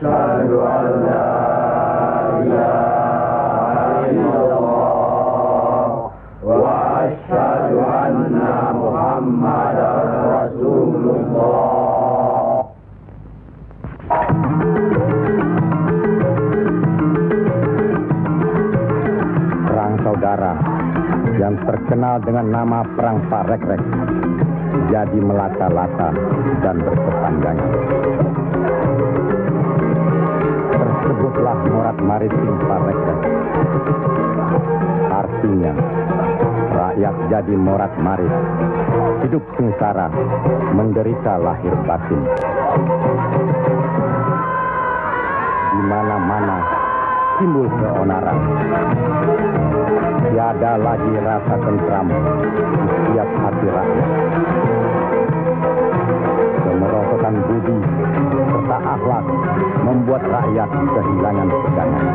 أشهد أن لا إله إلا الله وأشهد أن محمدا رسول الله. Perang saudara yang terkenal dengan nama Perang Parekrek jadi melata-lata dan berkepanjangan. Tersebutlah morat maritim Parekrek. Artinya, rakyat jadi morat marit, hidup sengsara, menderita lahir batin. Di mana-mana timbul keonaran. Tiada lagi rasa tentram di setiap hati rakyat. Kemerosotan budi serta akhlak membuat rakyat kehilangan pegangan.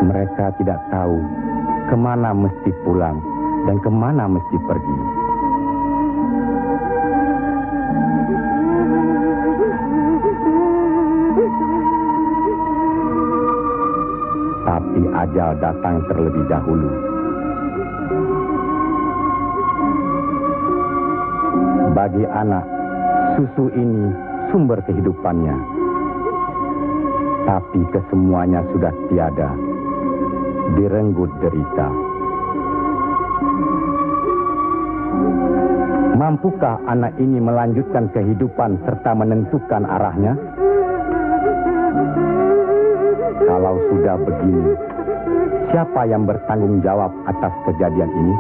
Mereka tidak tahu kemana mesti pulang dan kemana mesti pergi. Tapi ajal datang terlebih dahulu. Bagi anak, susu ini sumber kehidupannya. Tapi kesemuanya sudah tiada. Direnggut derita. Mampukah anak ini melanjutkan kehidupan serta menentukan arahnya? Kalau sudah begini, siapa yang bertanggung jawab atas kejadian ini?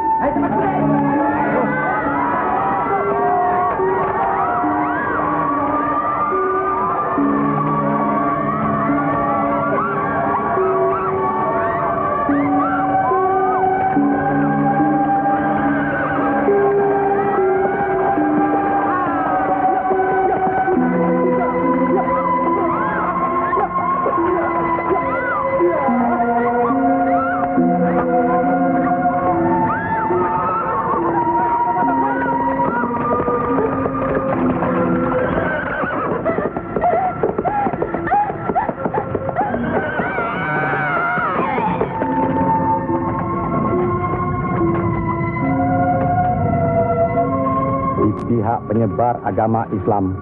Pihak penyebar agama Islam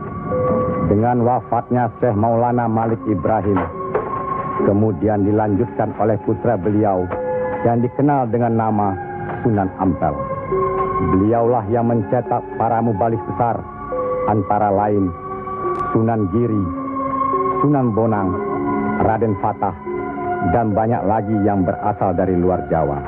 dengan wafatnya Syekh Maulana Malik Ibrahim kemudian dilanjutkan oleh putra beliau yang dikenal dengan nama Sunan Ampel. Beliaulah yang mencetak para mubalik besar, antara lain Sunan Giri, Sunan Bonang, Raden Fatah, dan banyak lagi yang berasal dari luar Jawa.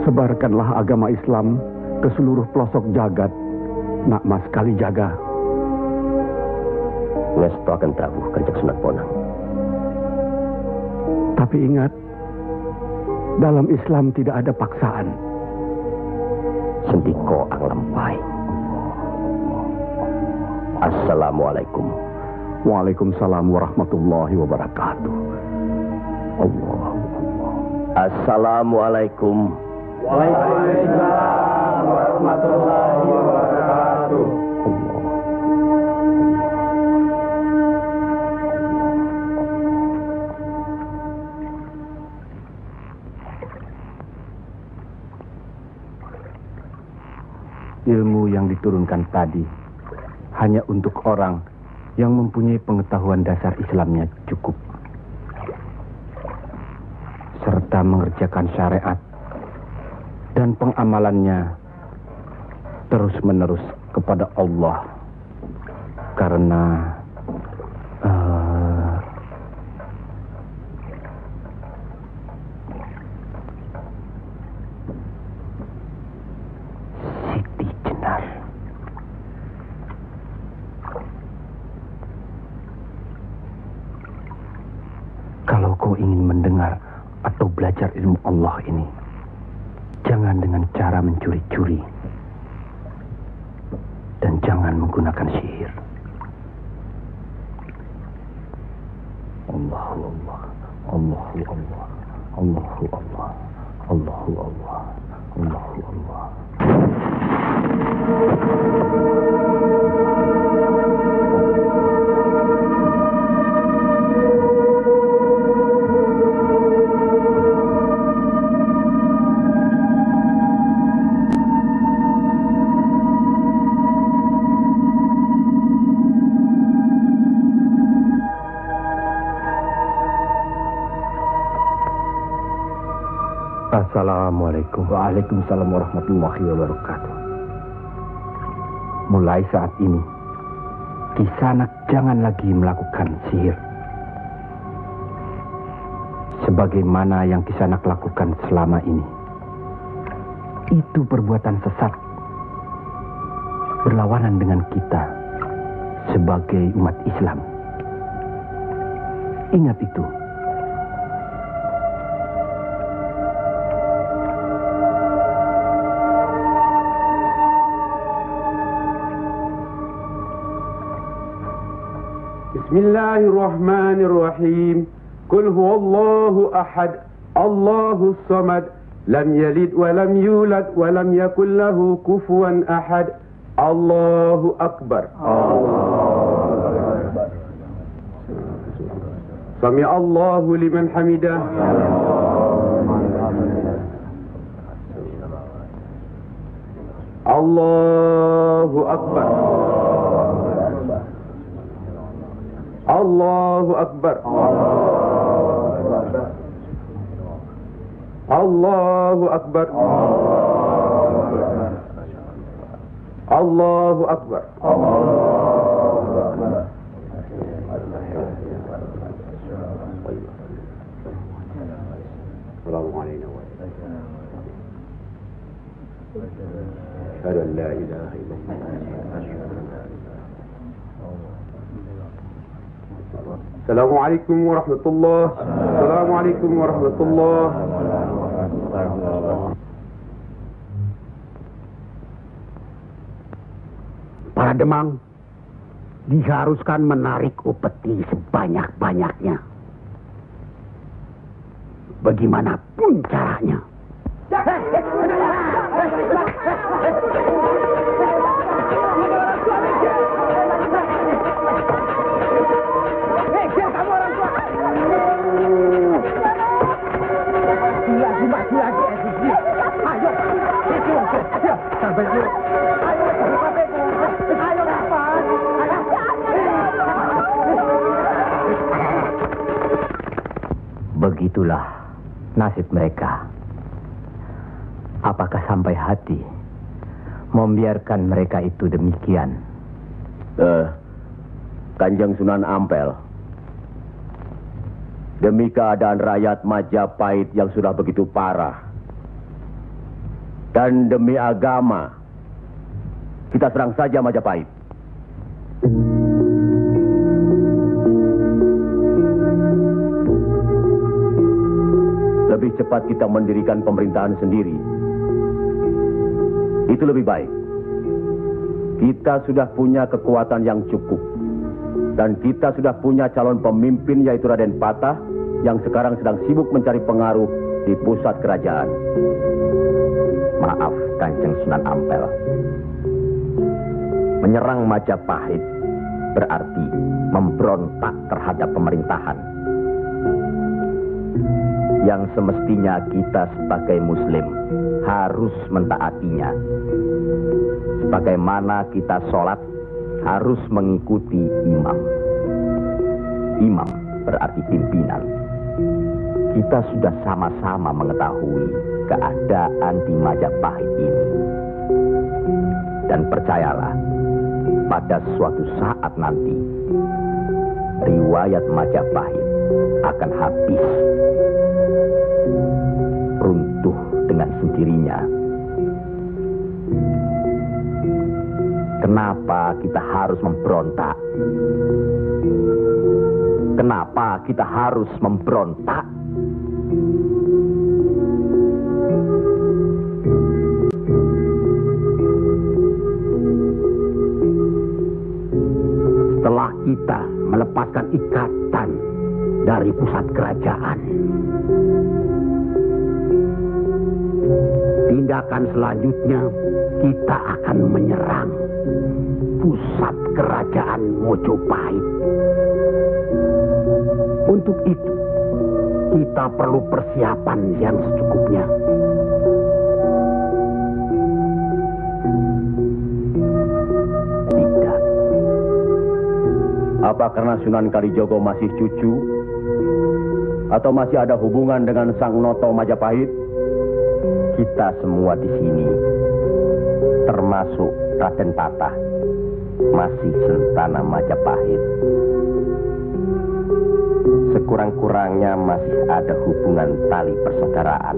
Sebarkanlah agama Islam ke seluruh pelosok jagat. Nak Mas Kalijaga. Ngestu akan tahu Kanjeng Sunan Bonang. Tapi ingat, dalam Islam tidak ada paksaan. Sendiko ang lampai. Assalamualaikum. Waalaikumsalam warahmatullahi wabarakatuh. Allah. Assalamualaikum. Waalaikumsalam warahmatullahi wabarakatuh. Ilmu yang diturunkan tadi hanya untuk orang yang mempunyai pengetahuan dasar Islamnya cukup, serta mengerjakan syariat dan pengamalannya terus-menerus kepada Allah. Karena Siti Jenar. kalau kau ingin mendengar atau belajar ilmu Allah ini, jangan dengan cara mencuri-curi. Dan jangan menggunakan sihir. Allahu Allah, Allahu Allah, Allahu Allah, Allahu Allah, Allahu Allah. Assalamualaikum. Waalaikumsalam warahmatullahi wabarakatuh. Mulai saat ini, Kisanak jangan lagi melakukan sihir. Sebagaimana yang Kisanak lakukan selama ini. Itu perbuatan sesat. Berlawanan dengan kita sebagai umat Islam. Ingat itu. Bismillahirrahmanirrahim. Qul huwallahu ahad, Allahus samad, lam yalid wa lam yulad wa lam yakul lahu kufuwan ahad. Allahu akbar. Allahu akbar. Sami Allahu liman hamidah. Allahu akbar. Allahu akbar. Allahu akbar. Allahu akbar. Assalamualaikum warahmatullahi wabarakatuh. Assalamualaikum warahmatullahi wabarakatuh. Assalamualaikum warahmatullahi wabarakatuh. Para Demang, diharuskan menarik upeti sebanyak-banyaknya. Bagaimanapun caranya. Begitulah nasib mereka. Apakah sampai hati membiarkan mereka itu demikian? Kanjeng Sunan Ampel, demi keadaan rakyat Majapahit yang sudah begitu parah, dan demi agama, kita serang saja Majapahit. Lebih cepat kita mendirikan pemerintahan sendiri. Itu lebih baik. Kita sudah punya kekuatan yang cukup. Dan kita sudah punya calon pemimpin yaitu Raden Patah yang sekarang sedang sibuk mencari pengaruh di pusat kerajaan. Maaf, Kanjeng Sunan Ampel. Menyerang Majapahit berarti memberontak terhadap pemerintahan. Yang semestinya kita sebagai Muslim harus mentaatinya. Sebagaimana kita sholat harus mengikuti imam. Imam berarti pimpinan. Kita sudah sama-sama mengetahui keadaan di Majapahit ini. Dan percayalah, pada suatu saat nanti, riwayat Majapahit akan habis. Runtuh dengan sendirinya. Kenapa kita harus memberontak? Kenapa kita harus memberontak? Setelah kita melepaskan ikatan dari pusat kerajaan, tindakan selanjutnya kita akan menyerang pusat kerajaan Mojopahit. Untuk itu, kita perlu persiapan yang secukupnya. Tidak. Apa karena Sunan Kalijogo masih cucu? Atau masih ada hubungan dengan Sang Noto Majapahit? Kita semua di sini, termasuk Raden Patah, masih sentana Majapahit. Sekurang-kurangnya masih ada hubungan tali persaudaraan.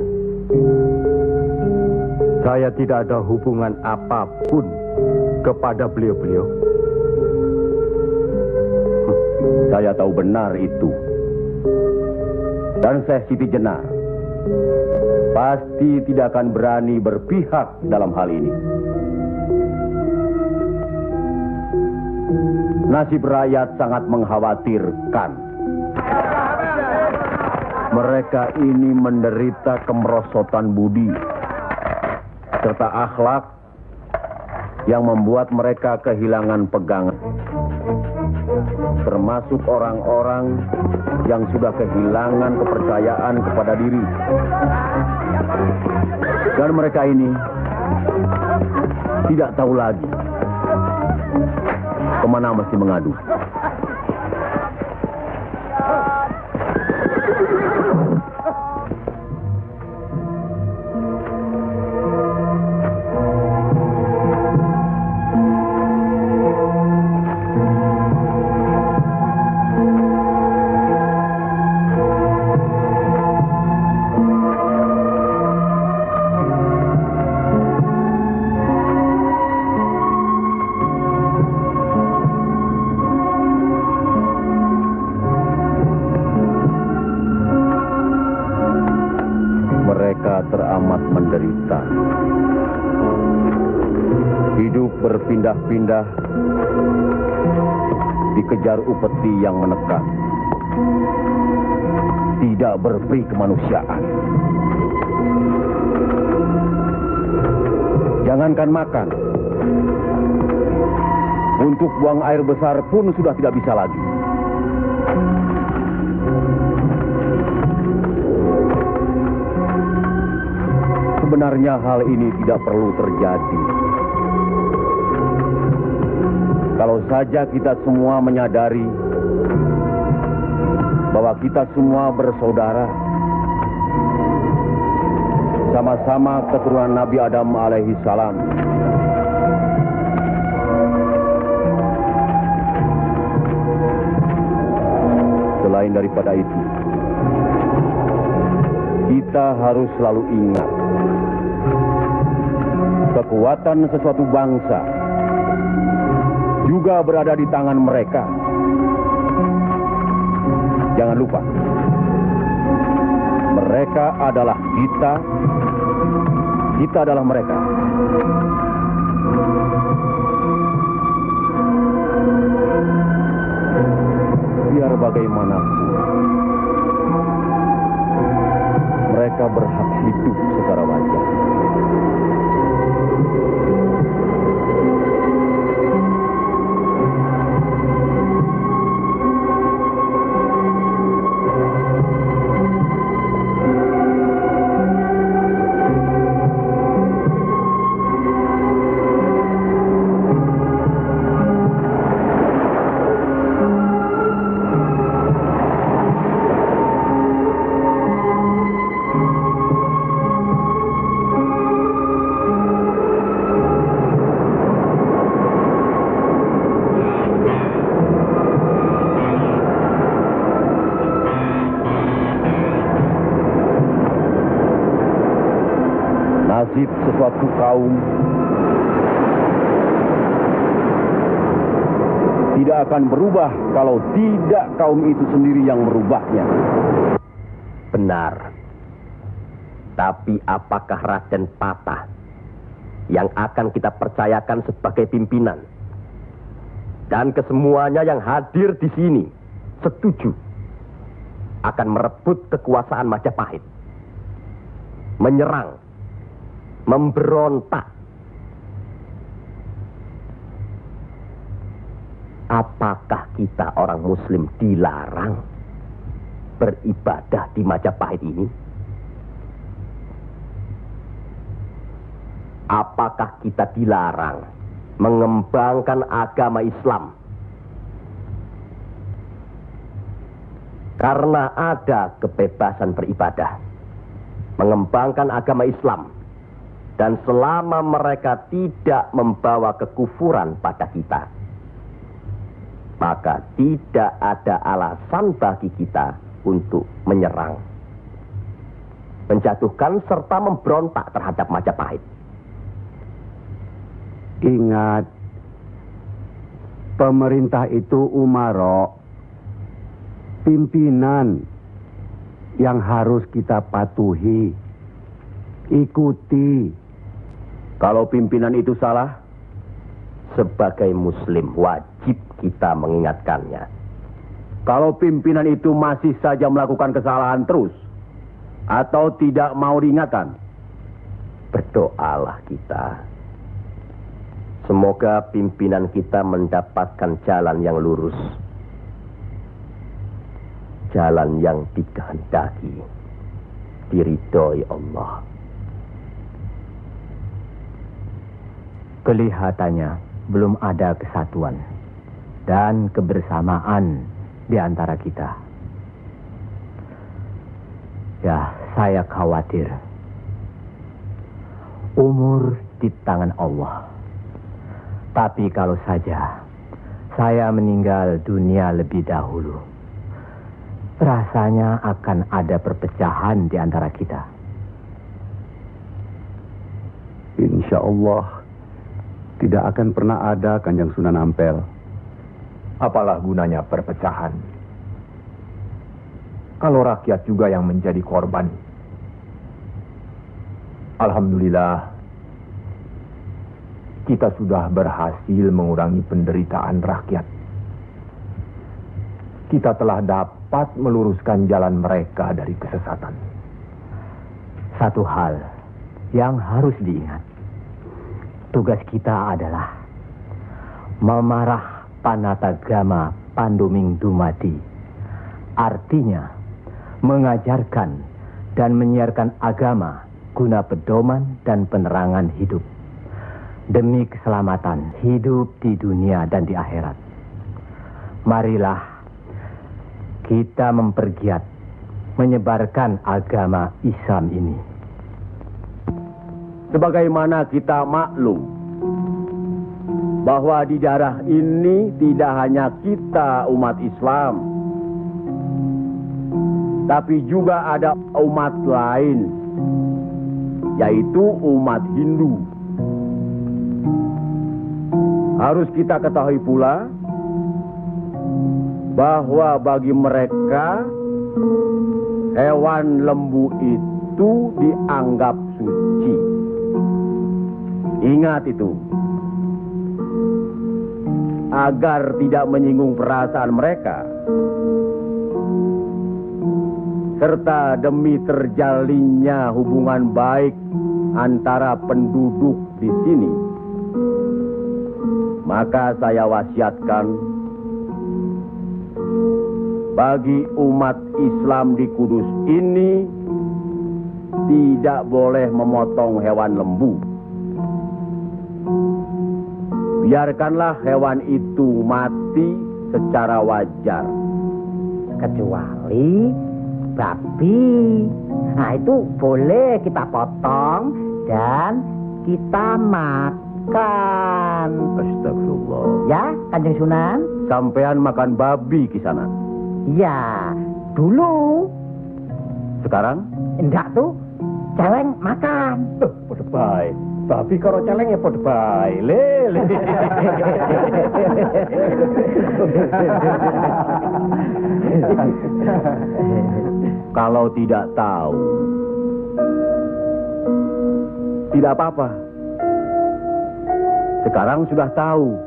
Saya tidak ada hubungan apapun kepada beliau-beliau. Saya tahu benar itu. Dan Syekh Siti Jenar pasti tidak akan berani berpihak dalam hal ini. Nasib rakyat sangat mengkhawatirkan. Mereka ini menderita kemerosotan budi serta akhlak yang membuat mereka kehilangan pegangan. Termasuk orang-orang yang sudah kehilangan kepercayaan kepada diri. Dan mereka ini tidak tahu lagi kemana mesti mengadu. Teramat menderita. Hidup berpindah-pindah, dikejar upeti yang menekan, tidak berperi kemanusiaan. Jangankan makan, untuk buang air besar pun sudah tidak bisa lagi. Sebenarnya hal ini tidak perlu terjadi. Kalau saja kita semua menyadari bahwa kita semua bersaudara, sama-sama keturunan Nabi Adam alaihi salam. Selain daripada itu, kita harus selalu ingat kekuatan sesuatu bangsa juga berada di tangan mereka. Jangan lupa, mereka adalah kita, kita adalah mereka. Biar bagaimanapun, mereka berhak hidup secara wajar. Nasib sesuatu kaum tidak akan berubah kalau tidak kaum itu sendiri yang merubahnya. Benar. Tapi apakah Raden Patah yang akan kita percayakan sebagai pimpinan? Dan kesemuanya yang hadir di sini setuju akan merebut kekuasaan Majapahit, menyerang, memberontak. Apakah kita orang Muslim dilarang beribadah di Majapahit ini? Apakah kita dilarang mengembangkan agama Islam? Karena ada kebebasan beribadah, mengembangkan agama Islam. Dan selama mereka tidak membawa kekufuran pada kita, maka tidak ada alasan bagi kita untuk menyerang, menjatuhkan serta memberontak terhadap Majapahit. Ingat, pemerintah itu umaro, pimpinan yang harus kita patuhi, ikuti. Kalau pimpinan itu salah, Sebagai Muslim wajib kita mengingatkannya. kalau pimpinan itu masih saja melakukan kesalahan terus, atau tidak mau diingatkan, Berdoalah kita. Semoga pimpinan kita mendapatkan jalan yang lurus, jalan yang dikehendaki, diridhoi Allah. Kelihatannya belum ada kesatuan dan kebersamaan di antara kita. Ya, saya khawatir. Umur di tangan Allah. Tapi kalau saja saya meninggal dunia lebih dahulu, rasanya akan ada perpecahan di antara kita. Insya Allah tidak akan pernah ada, Kanjeng Sunan Ampel. Apalah gunanya perpecahan kalau rakyat juga yang menjadi korban? Alhamdulillah, kita sudah berhasil mengurangi penderitaan rakyat. Kita telah dapat meluruskan jalan mereka dari kesesatan. Satu hal yang harus diingat. Tugas kita adalah memarah panatagama panduming dumadi. Artinya, mengajarkan dan menyiarkan agama guna pedoman dan penerangan hidup. Demi keselamatan hidup di dunia dan di akhirat. Marilah kita mempergiat menyebarkan agama Islam ini. Sebagaimana kita maklum bahwa di daerah ini tidak hanya kita umat Islam, tapi juga ada umat lain, yaitu umat Hindu. Harus kita ketahui pula bahwa bagi mereka hewan lembu itu dianggap suci. Ingat itu, agar tidak menyinggung perasaan mereka, serta demi terjalinnya hubungan baik antara penduduk di sini, maka saya wasiatkan bagi umat Islam di Kudus ini tidak boleh memotong hewan lembu. Biarkanlah hewan itu mati secara wajar. Kecuali babi. Nah, itu boleh kita potong dan kita makan. Astagfirullah. Ya, Kanjeng Sunan? Sampean makan babi Kisanak? Ya, dulu. Sekarang? Enggak tuh, celeng makan. Podo bae. Babi karo celeng ya podo bae. Lele. Kalau tidak tahu, tidak apa-apa. Sekarang sudah tahu.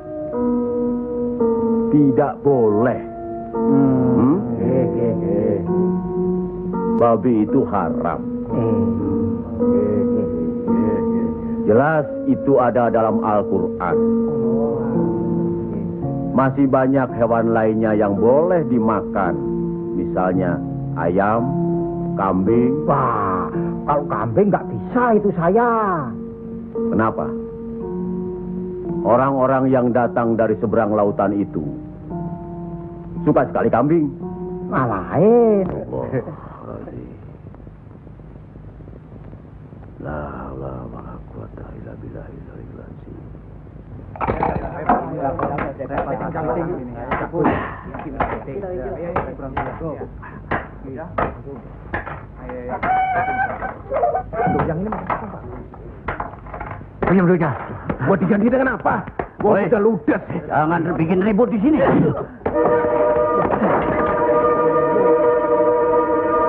Tidak boleh. Babi itu haram. Jelas itu ada dalam Al-Quran. Masih banyak hewan lainnya yang boleh dimakan. Misalnya ayam, kambing. Wah, kalau kambing nggak bisa itu saya. Kenapa? Orang-orang yang datang dari seberang lautan itu suka sekali kambing. Malahin. La wala quwata illa billah. Yang ini Penyembuhnya, buat diganti dengan apa? Gua udah ludes. Jangan bikin ribut di sini.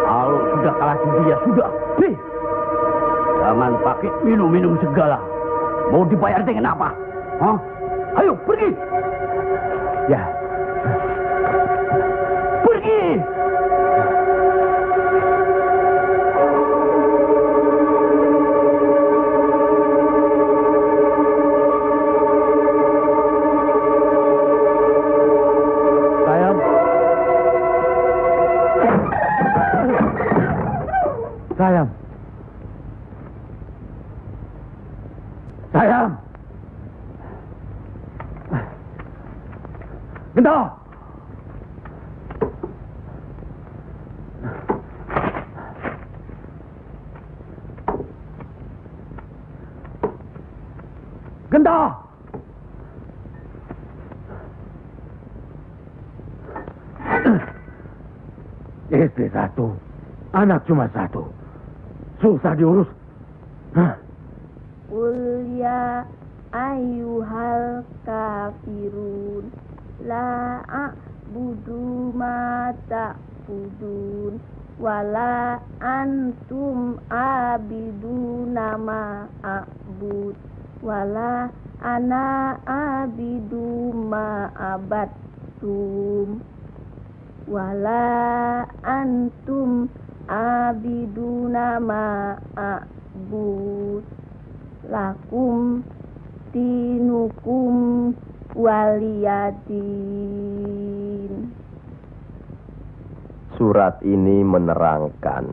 Kalau sudah kalah judi ya sudah. Nih, jangan pakai minum-minum segala. Mau dibayar dengan apa? Hah? Ayo pergi. Ya. Pergi. Sayang. Sayang. Gento. Gento. Istri satu, anak cuma satu. Susah diurus. Qul ya ayyuhal kafirun la a'budu ma ta'budun wala antum abiduna ma a'bud wala ana abidu ma abattum wala antum abiduna ma a'bud lakum dinukum waliyadin. Surat ini menerangkan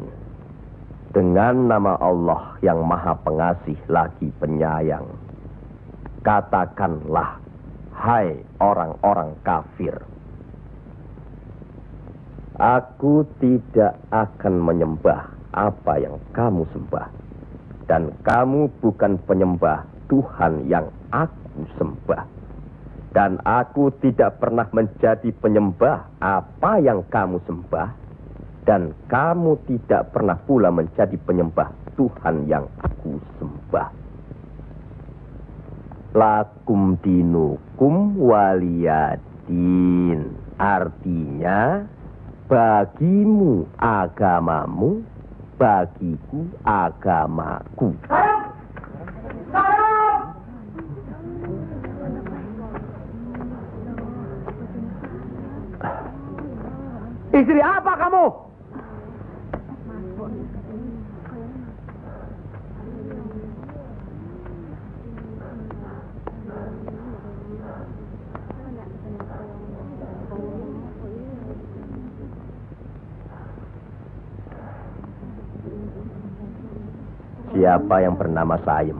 dengan nama Allah yang Maha Pengasih lagi Penyayang. Katakanlah, hai orang-orang kafir, aku tidak akan menyembah apa yang kamu sembah, dan kamu bukan penyembah Tuhan yang aku sembah, dan aku tidak pernah menjadi penyembah apa yang kamu sembah, dan kamu tidak pernah pula menjadi penyembah Tuhan yang aku sembah. Lakum dinukum waliyadin, artinya bagimu agamamu, bagiku agamaku. Istri apa kamu? Siapa yang bernama Saim?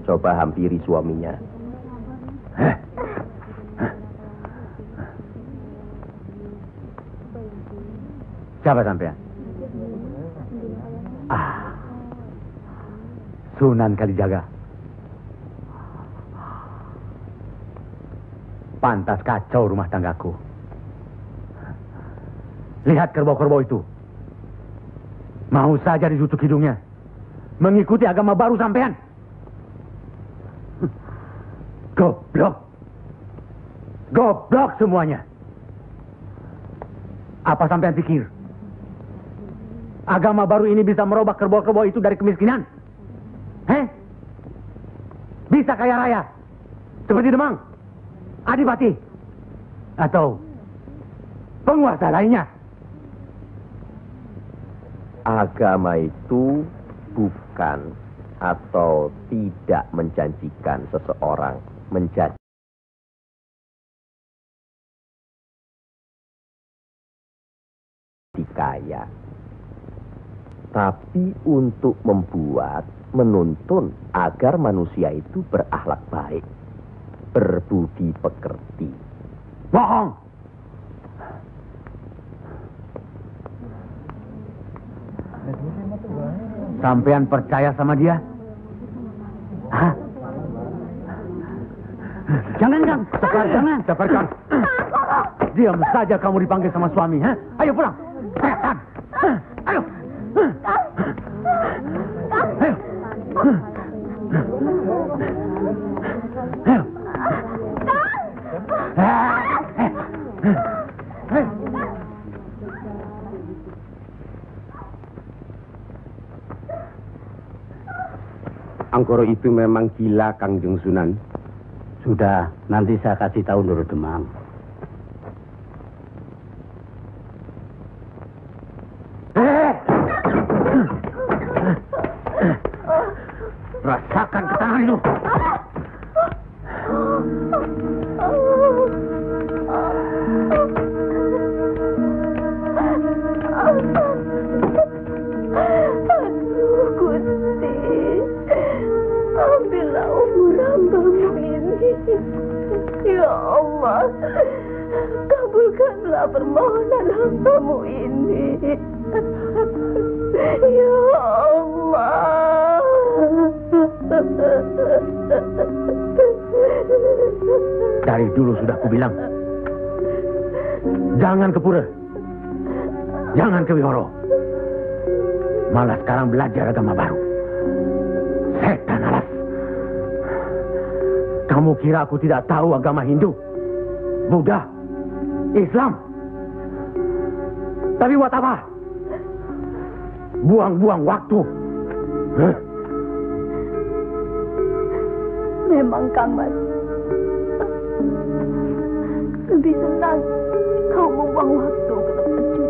Coba hampiri suaminya. Siapa sampean? Sunan Kalijaga. Pantas kacau rumah tanggaku. Lihat kerbau-kerbau itu. Mau saja ditutup hidungnya. Mengikuti agama baru sampean. Goblok. Goblok semuanya. Apa sampean pikir? Agama baru ini bisa merubah kerbau-kerbau itu dari kemiskinan? Bisa kaya raya? Seperti Demang, Adipati, atau penguasa lainnya? Agama itu bukan atau tidak menjanjikan seseorang menjadi kaya, tapi untuk membuat, menuntun agar manusia itu berakhlak baik, berbudi pekerti. Bohong! Sampean percaya sama dia? Hah? Jangan, Kang. Jangan. Sabarkan. Diam saja kamu dipanggil sama suami. Ha? Ayo pulang. Ayo. Ayo. Angkoro itu memang gila, Kangjeng Sunan. Sudah, nanti saya kasih tahu Nur Demang. Rasakan ketangan itu. Ya Allah, kabulkanlah permohonan hamba-Mu ini. Ya Allah. Dari dulu sudah kubilang, jangan ke pura, jangan ke wihoro. Malah sekarang belajar agama baru. Setan alas. Kamu kira aku tidak tahu agama Hindu, Buddha, Islam? Tapi buat apa? Buang-buang waktu. Memang Kamar lebih senang kau membuang waktu ke tempat judi,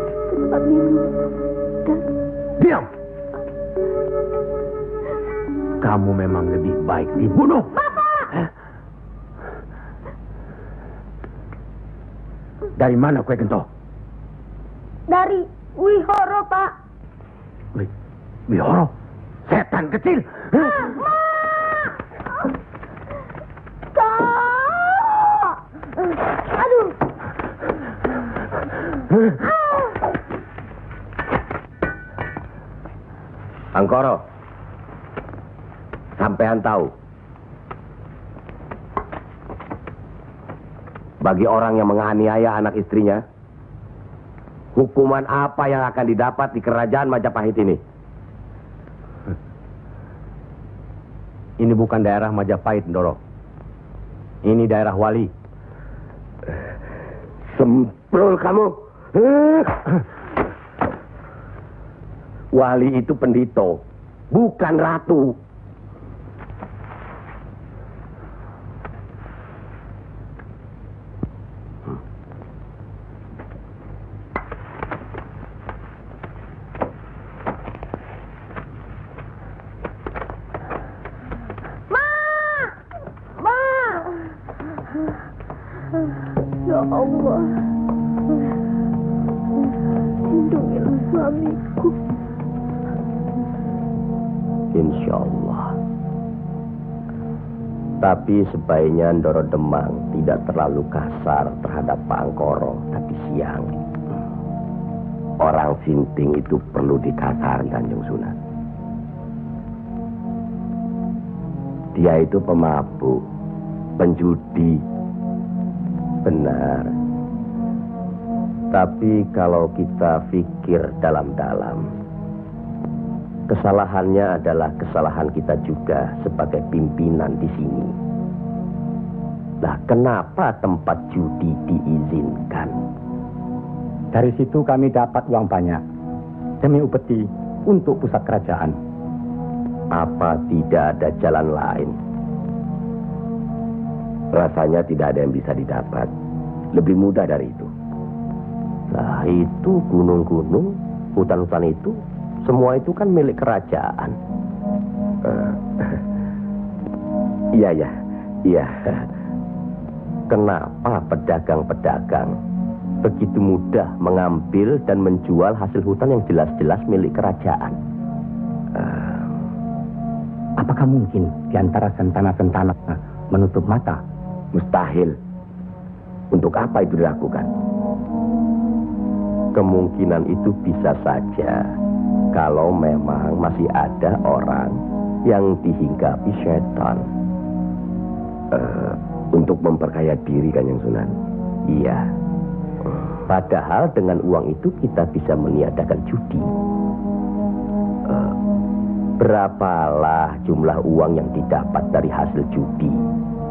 ke tempat minum dan... Diam! Kamu memang lebih baik dibunuh. Bapak! Dari mana Kue Gento? Dari Wihoro, Pak. Wihoro? Setan kecil! Kak! Aduh! Angkoro, sampean tahu, bagi orang yang menganiaya anak istrinya, hukuman apa yang akan didapat di kerajaan Majapahit ini? Ini bukan daerah Majapahit, Ndoro. Ini daerah Wali. Semprol kamu. Wali itu pendito, bukan ratu. Ya Allah, lindungilah suamiku. Insya Allah. Tapi sebaiknya Ndoro Demang tidak terlalu kasar terhadap Pak Angkoro tapi siang. Orang sinting itu perlu dikasarkan, Kanjeng Sunan. Dia itu pemabuk, penjudi. Benar. Tapi kalau kita pikir dalam-dalam, kesalahannya adalah kesalahan kita juga sebagai pimpinan di sini. Nah, kenapa tempat judi diizinkan? Dari situ kami dapat uang banyak demi upeti untuk pusat kerajaan. Apa tidak ada jalan lain? Rasanya tidak ada yang bisa didapat lebih mudah dari itu. Nah, itu gunung-gunung, hutan-hutan itu, semua itu kan milik kerajaan. Iya. Kenapa pedagang-pedagang begitu mudah mengambil dan menjual hasil hutan yang jelas-jelas milik kerajaan? Apakah mungkin di antara sentana-sentana menutup mata? Mustahil. Untuk apa itu dilakukan? Kemungkinan itu bisa saja kalau memang masih ada orang yang dihinggapi setan. Untuk memperkaya diri, Kanjeng Sunan. Iya. Padahal dengan uang itu kita bisa meniadakan judi. Berapalah jumlah uang yang didapat dari hasil judi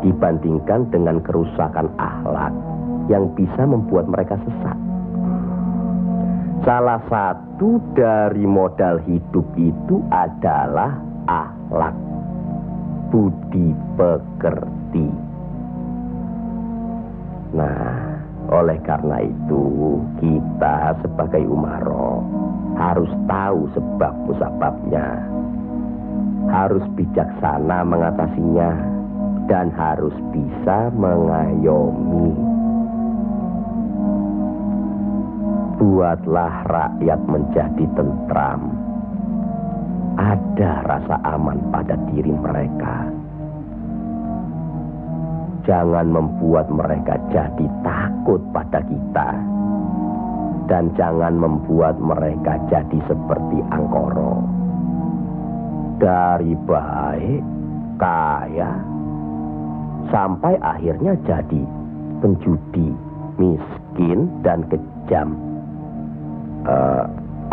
dibandingkan dengan kerusakan akhlak yang bisa membuat mereka sesat. Salah satu dari modal hidup itu adalah akhlak, budi pekerti. Nah, oleh karena itu kita sebagai umaro harus tahu sebab musababnya, harus bijaksana mengatasinya, dan harus bisa mengayomi. Buatlah rakyat menjadi tentram. Ada rasa aman pada diri mereka. Jangan membuat mereka jadi takut pada kita. Dan jangan membuat mereka jadi seperti Angkoro. Dari baik, kaya, sampai akhirnya jadi penjudi, miskin, dan kejam.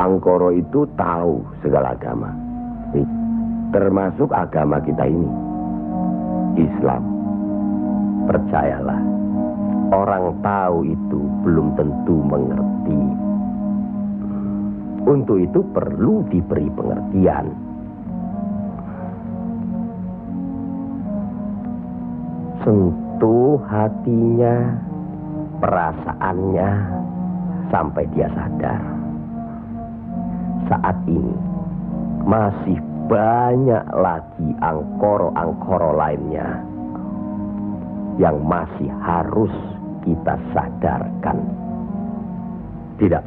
Angkoro itu tahu segala agama, termasuk agama kita ini, Islam. Percayalah, orang tahu itu belum tentu mengerti. Untuk itu perlu diberi pengertian. Sentuh hatinya, perasaannya, sampai dia sadar. Saat ini masih banyak lagi angkoro-angkoro lainnya yang masih harus kita sadarkan. Tidak.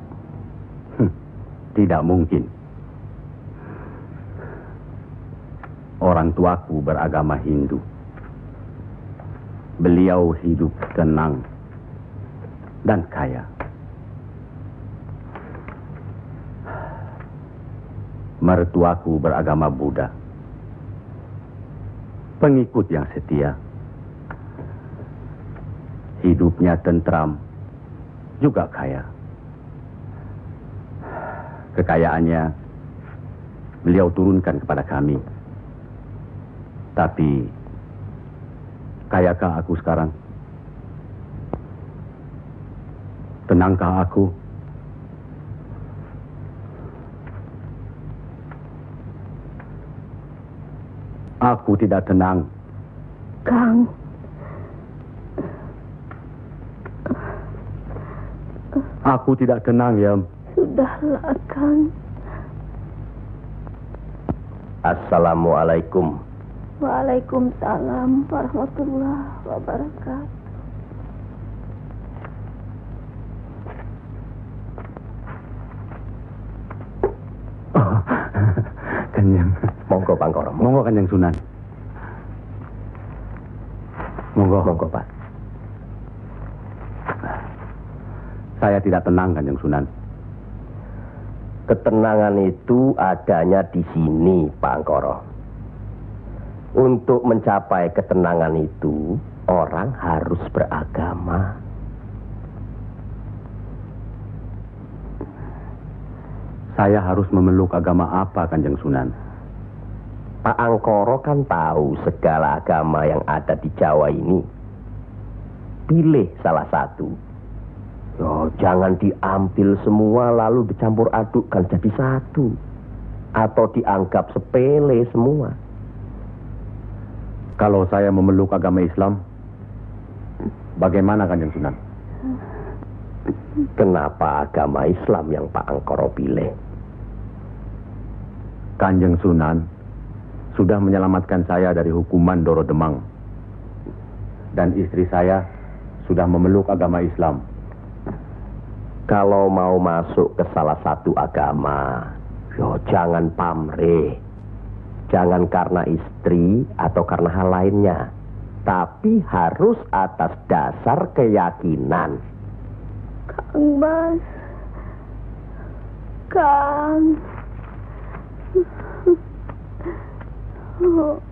Tidak mungkin. Orang tuaku beragama Hindu. Beliau hidup tenang dan kaya. Mertuaku beragama Buddha. Pengikut yang setia. Hidupnya tentram, juga kaya. Kekayaannya beliau turunkan kepada kami. Tapi, kayakah aku sekarang? Tenangkah aku? Aku tidak tenang. Kang. Aku tidak tenang, Yam. Sudahlah, Kang. Assalamualaikum. Waalaikumsalam warahmatullahi wabarakatuh. Oh, Kanjeng. Monggo, Pangkoro. Monggo, Kanjeng Sunan. Monggo. Monggo, Pak. Saya tidak tenang, Kanjeng Sunan. Ketenangan itu adanya di sini, Pak Angkoro. Untuk mencapai ketenangan itu, orang harus beragama. Saya harus memeluk agama apa, Kanjeng Sunan? Pak Angkoro kan tahu segala agama yang ada di Jawa ini. Pilih salah satu. Oh, jangan diambil semua lalu dicampur adukkan jadi satu. Atau dianggap sepele semua. Kalau saya memeluk agama Islam, bagaimana, Kanjeng Sunan? Kenapa agama Islam yang Pak Angkoro pilih? Kanjeng Sunan sudah menyelamatkan saya dari hukuman Doro Demang. Dan istri saya sudah memeluk agama Islam. Kalau mau masuk ke salah satu agama, jangan pamrih. Jangan karena istri atau karena hal lainnya. Tapi harus atas dasar keyakinan. Kang Mas. Kang. Oh.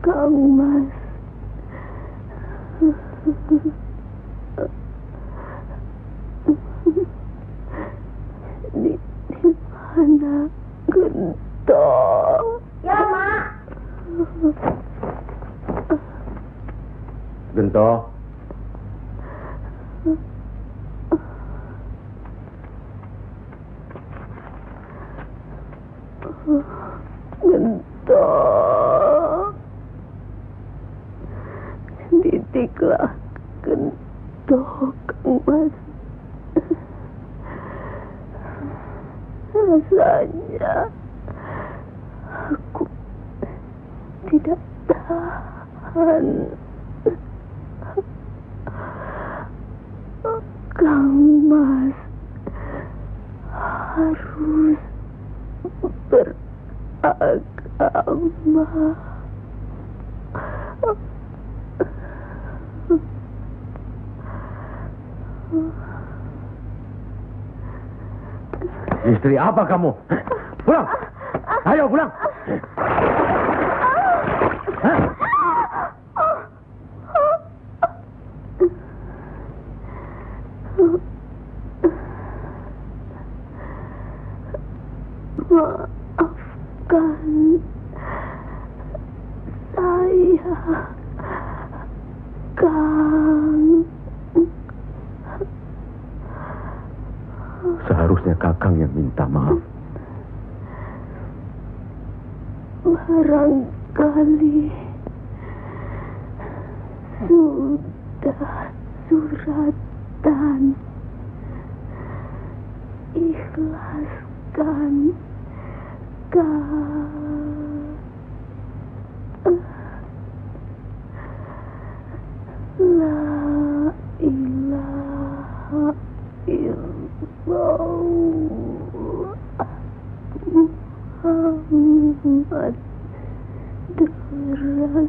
Kang Mas. Di mana Gento? Ya, Mak. Gento. Gento. Didiklah Gento, Kang Mas. Rasanya aku tidak tahan. Kang Mas harus beragama. Istri apa kamu? Pulang! Ayo pulang! Maafkan saya, Kang. Seharusnya Kakang yang minta maaf. sudah suratan. Ikhlaskan La ilaha illallah Muhammad Rasulullah.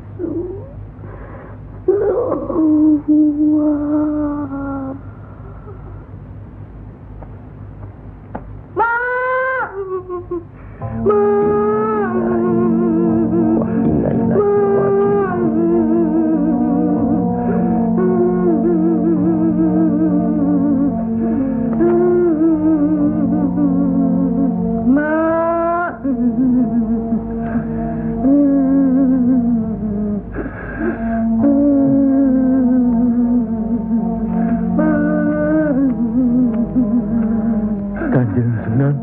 Kanjeng Sunan,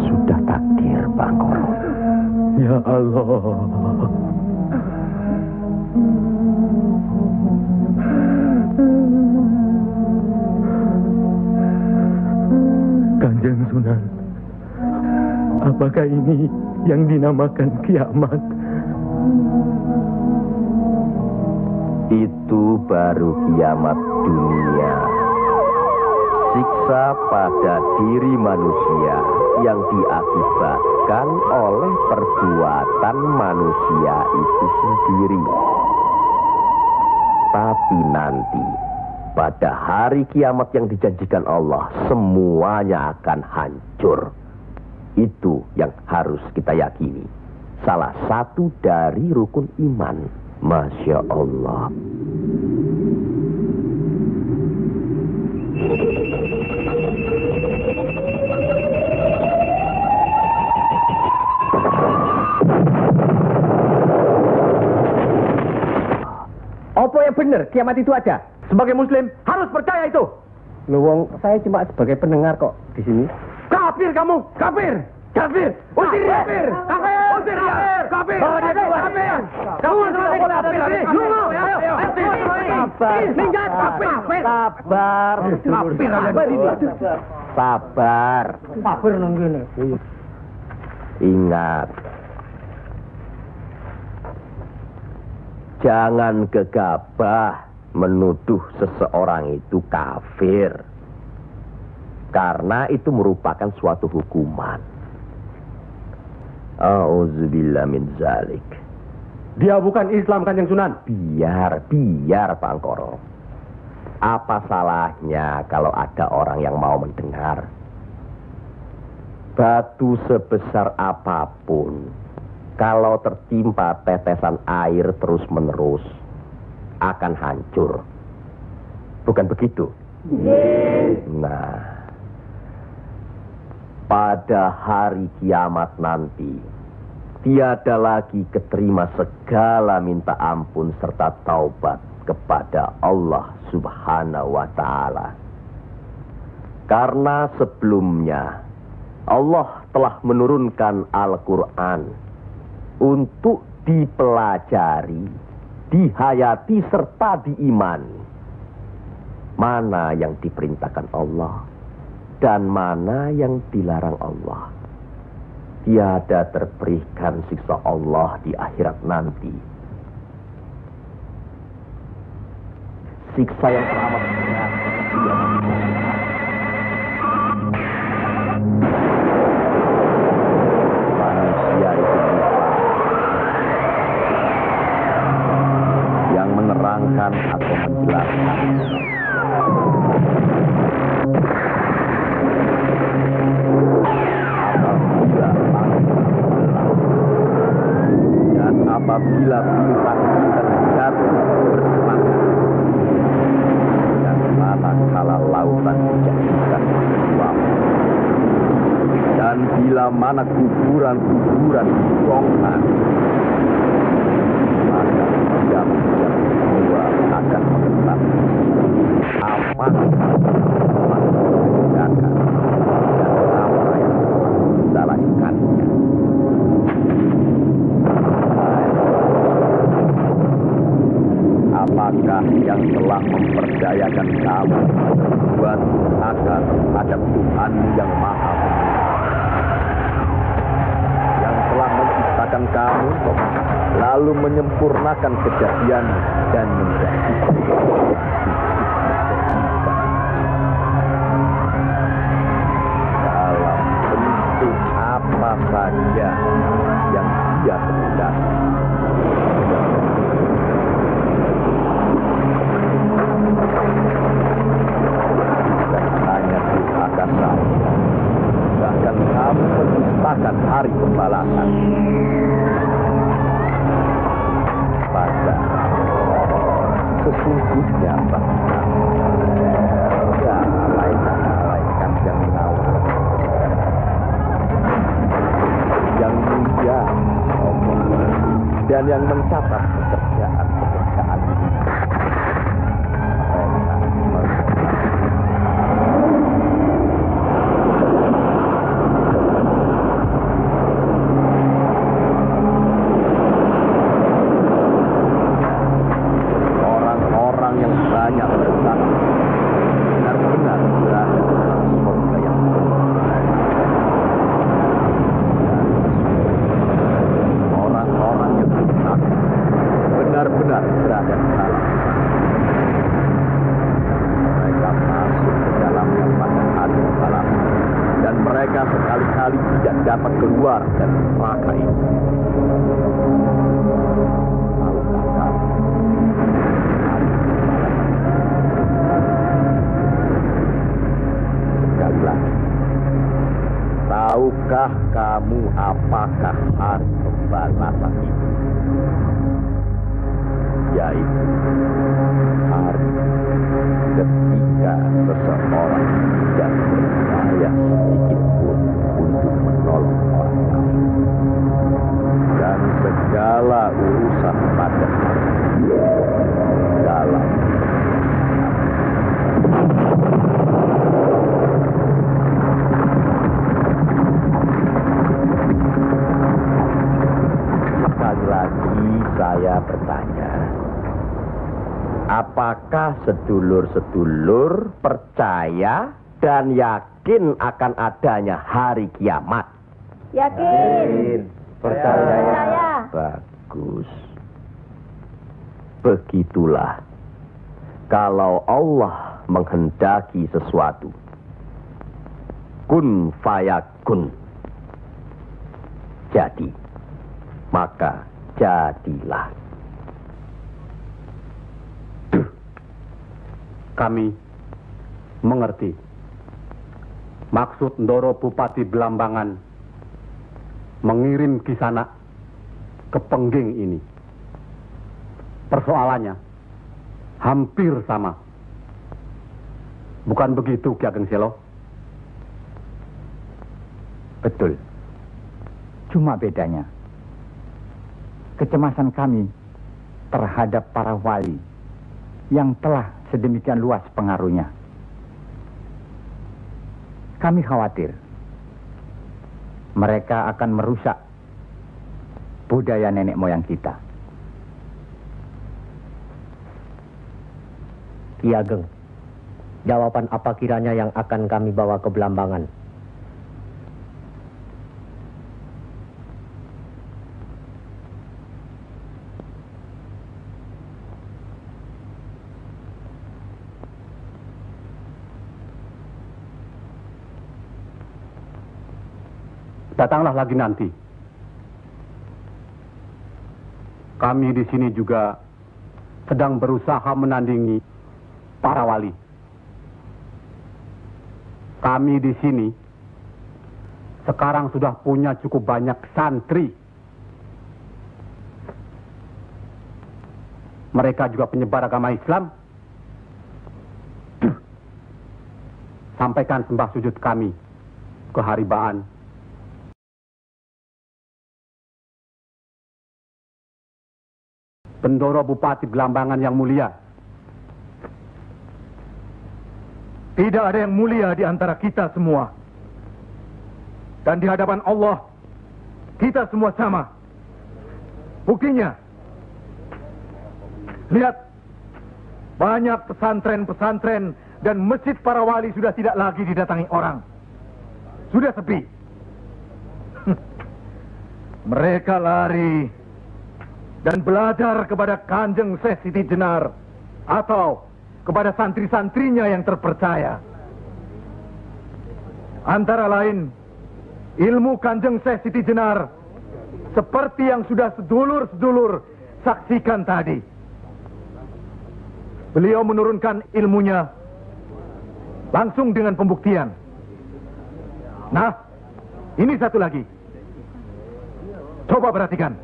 Sudah takdir, Bangkoro. ya Allah. Kanjeng Sunan, apakah ini yang dinamakan kiamat? Itu baru kiamat dunia. Siksa pada diri manusia yang diakibatkan oleh perbuatan manusia itu sendiri. Tapi nanti, pada hari kiamat yang dijanjikan Allah, semuanya akan hancur. Itu yang harus kita yakini. Salah satu dari rukun iman. Masya Allah. Apa yang benar kiamat itu ada? Sebagai muslim harus percaya itu. Luwung, saya cuma sebagai pendengar kok di sini. Kafir kamu, kafir. Kafir, usir dia. Kafir, usir dia. Kafir, bawa dia keluar. Kafir, kamu selesai kafir. Sabar, Ninjat, kafir. sabar, Kafir, apa ini? sabar. Kafir nunggu ini. Ingat, jangan gegabah menuduh seseorang itu kafir, karena itu merupakan suatu hukuman. Auzubillah min zalik. Dia bukan Islam, Kanjeng Sunan. Biar Bangkoro. Apa salahnya kalau ada orang yang mau mendengar? Batu sebesar apapun, kalau tertimpa tetesan air terus-menerus, akan hancur. Bukan begitu? Nah, pada hari kiamat nanti, tiada lagi keterima segala minta ampun serta taubat kepada Allah Subhanahu wa Ta'ala. Karena sebelumnya Allah telah menurunkan Al-Quran untuk dipelajari, dihayati serta diimani. Mana yang diperintahkan Allah dan mana yang dilarang Allah. Tiada terberikan siksa Allah di akhirat nanti. Siksa yang teramat berat. Manusia itu lupa. Yang menerangkan atau menjelaskan. Apabila bintang-bintang jatuh bersemangat dan manakala lautan dijadikan uap, dan bila mana kuburan-kuburan dibongkar, maka diam-diam semua akan mengenal apa yang telah dikerjakan dan apa yang telah disalahkannya. Siapakah yang telah memperdayakan kamu buat akan terhadap Tuhanmu yang Maha Pemurah, yang telah menciptakan kamu lalu menyempurnakan kejadian dan menjadi dalam bentuk apa saja yang Dia kehendaki. Bahkan kamu menciptakan hari pembalasan. Padahal sesungguhnya ada malaikat yang mengawal, yang mulia, dan yang mencatat pekerjaan-pekerjaan. Sekali-kali tidak dapat keluar dari neraka ini. Sekali lagi, tahukah kamu apakah hari pembalasan itu? Yaitu hari ketika seseorang tidak berdaya sedikit pun untuk menolong orang lain, dan segala urusan pada dalam sekali lagi saya bertanya, apakah sedulur-sedulur percaya dan yakin akan adanya hari kiamat? Yakin. Percaya. Bagus. Begitulah. Kalau Allah menghendaki sesuatu, kun fayakun, jadi, maka jadilah. Kami mengerti maksud Ndoro Bupati Belambangan mengirim Kisanak ke Pengging ini. Persoalannya hampir sama. Bukan begitu, Ki Ageng Selo? Betul. Cuma bedanya, kecemasan kami terhadap para wali yang telah sedemikian luas pengaruhnya. Kami khawatir mereka akan merusak budaya nenek moyang kita. Ki Ageng, jawaban apa kiranya yang akan kami bawa ke Belambangan? Datanglah lagi nanti. Kami di sini juga sedang berusaha menandingi para wali. Kami di sini sekarang sudah punya cukup banyak santri. Mereka juga penyebar agama Islam. Sampaikan sembah sujud kami ke Haribaan. Bendoro Bupati Belambangan yang mulia. Tidak ada yang mulia di antara kita semua. Dan di hadapan Allah, kita semua sama. Buktinya, lihat banyak pesantren-pesantren dan masjid para wali sudah tidak lagi didatangi orang. Sudah sepi. Mereka lari dan belajar kepada Kanjeng Syekh Siti Jenar atau kepada santri-santrinya yang terpercaya. Antara lain, ilmu Kanjeng Syekh Siti Jenar seperti yang sudah sedulur-sedulur saksikan tadi. Beliau menurunkan ilmunya langsung dengan pembuktian. Nah, ini satu lagi. Coba perhatikan.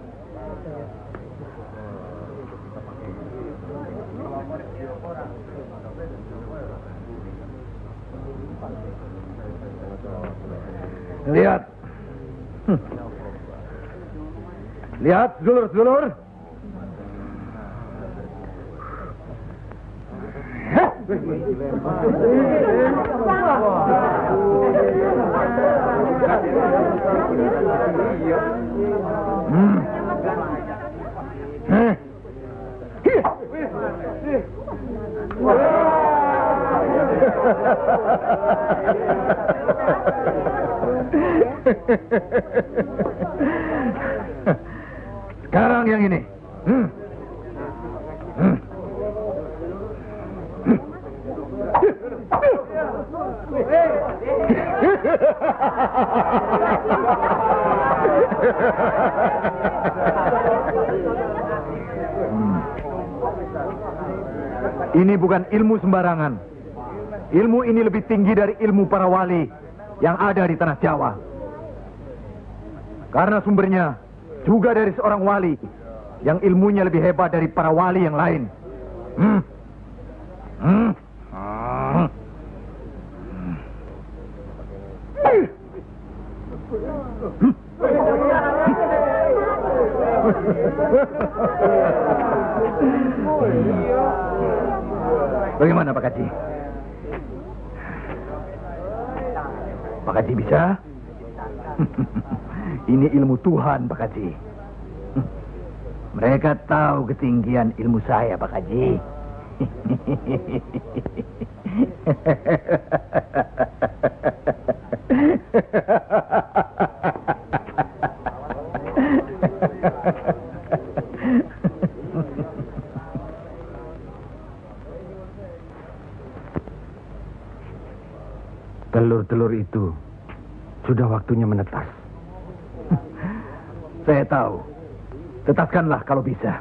Lihat. Lihat, sedulur-sedulur. Sekarang yang ini. Ini bukan ilmu sembarangan. Ilmu ini lebih tinggi dari ilmu para wali yang ada di tanah Jawa. Karena sumbernya juga dari seorang wali yang ilmunya lebih hebat dari para wali yang lain. Bagaimana Pak Haji? Pak Haji bisa? Ini ilmu Tuhan, Pak Haji. Mereka tahu ketinggian ilmu saya, Pak Haji. Telur-telur itu sudah waktunya menetas. Saya tahu. Tetaskanlah kalau bisa.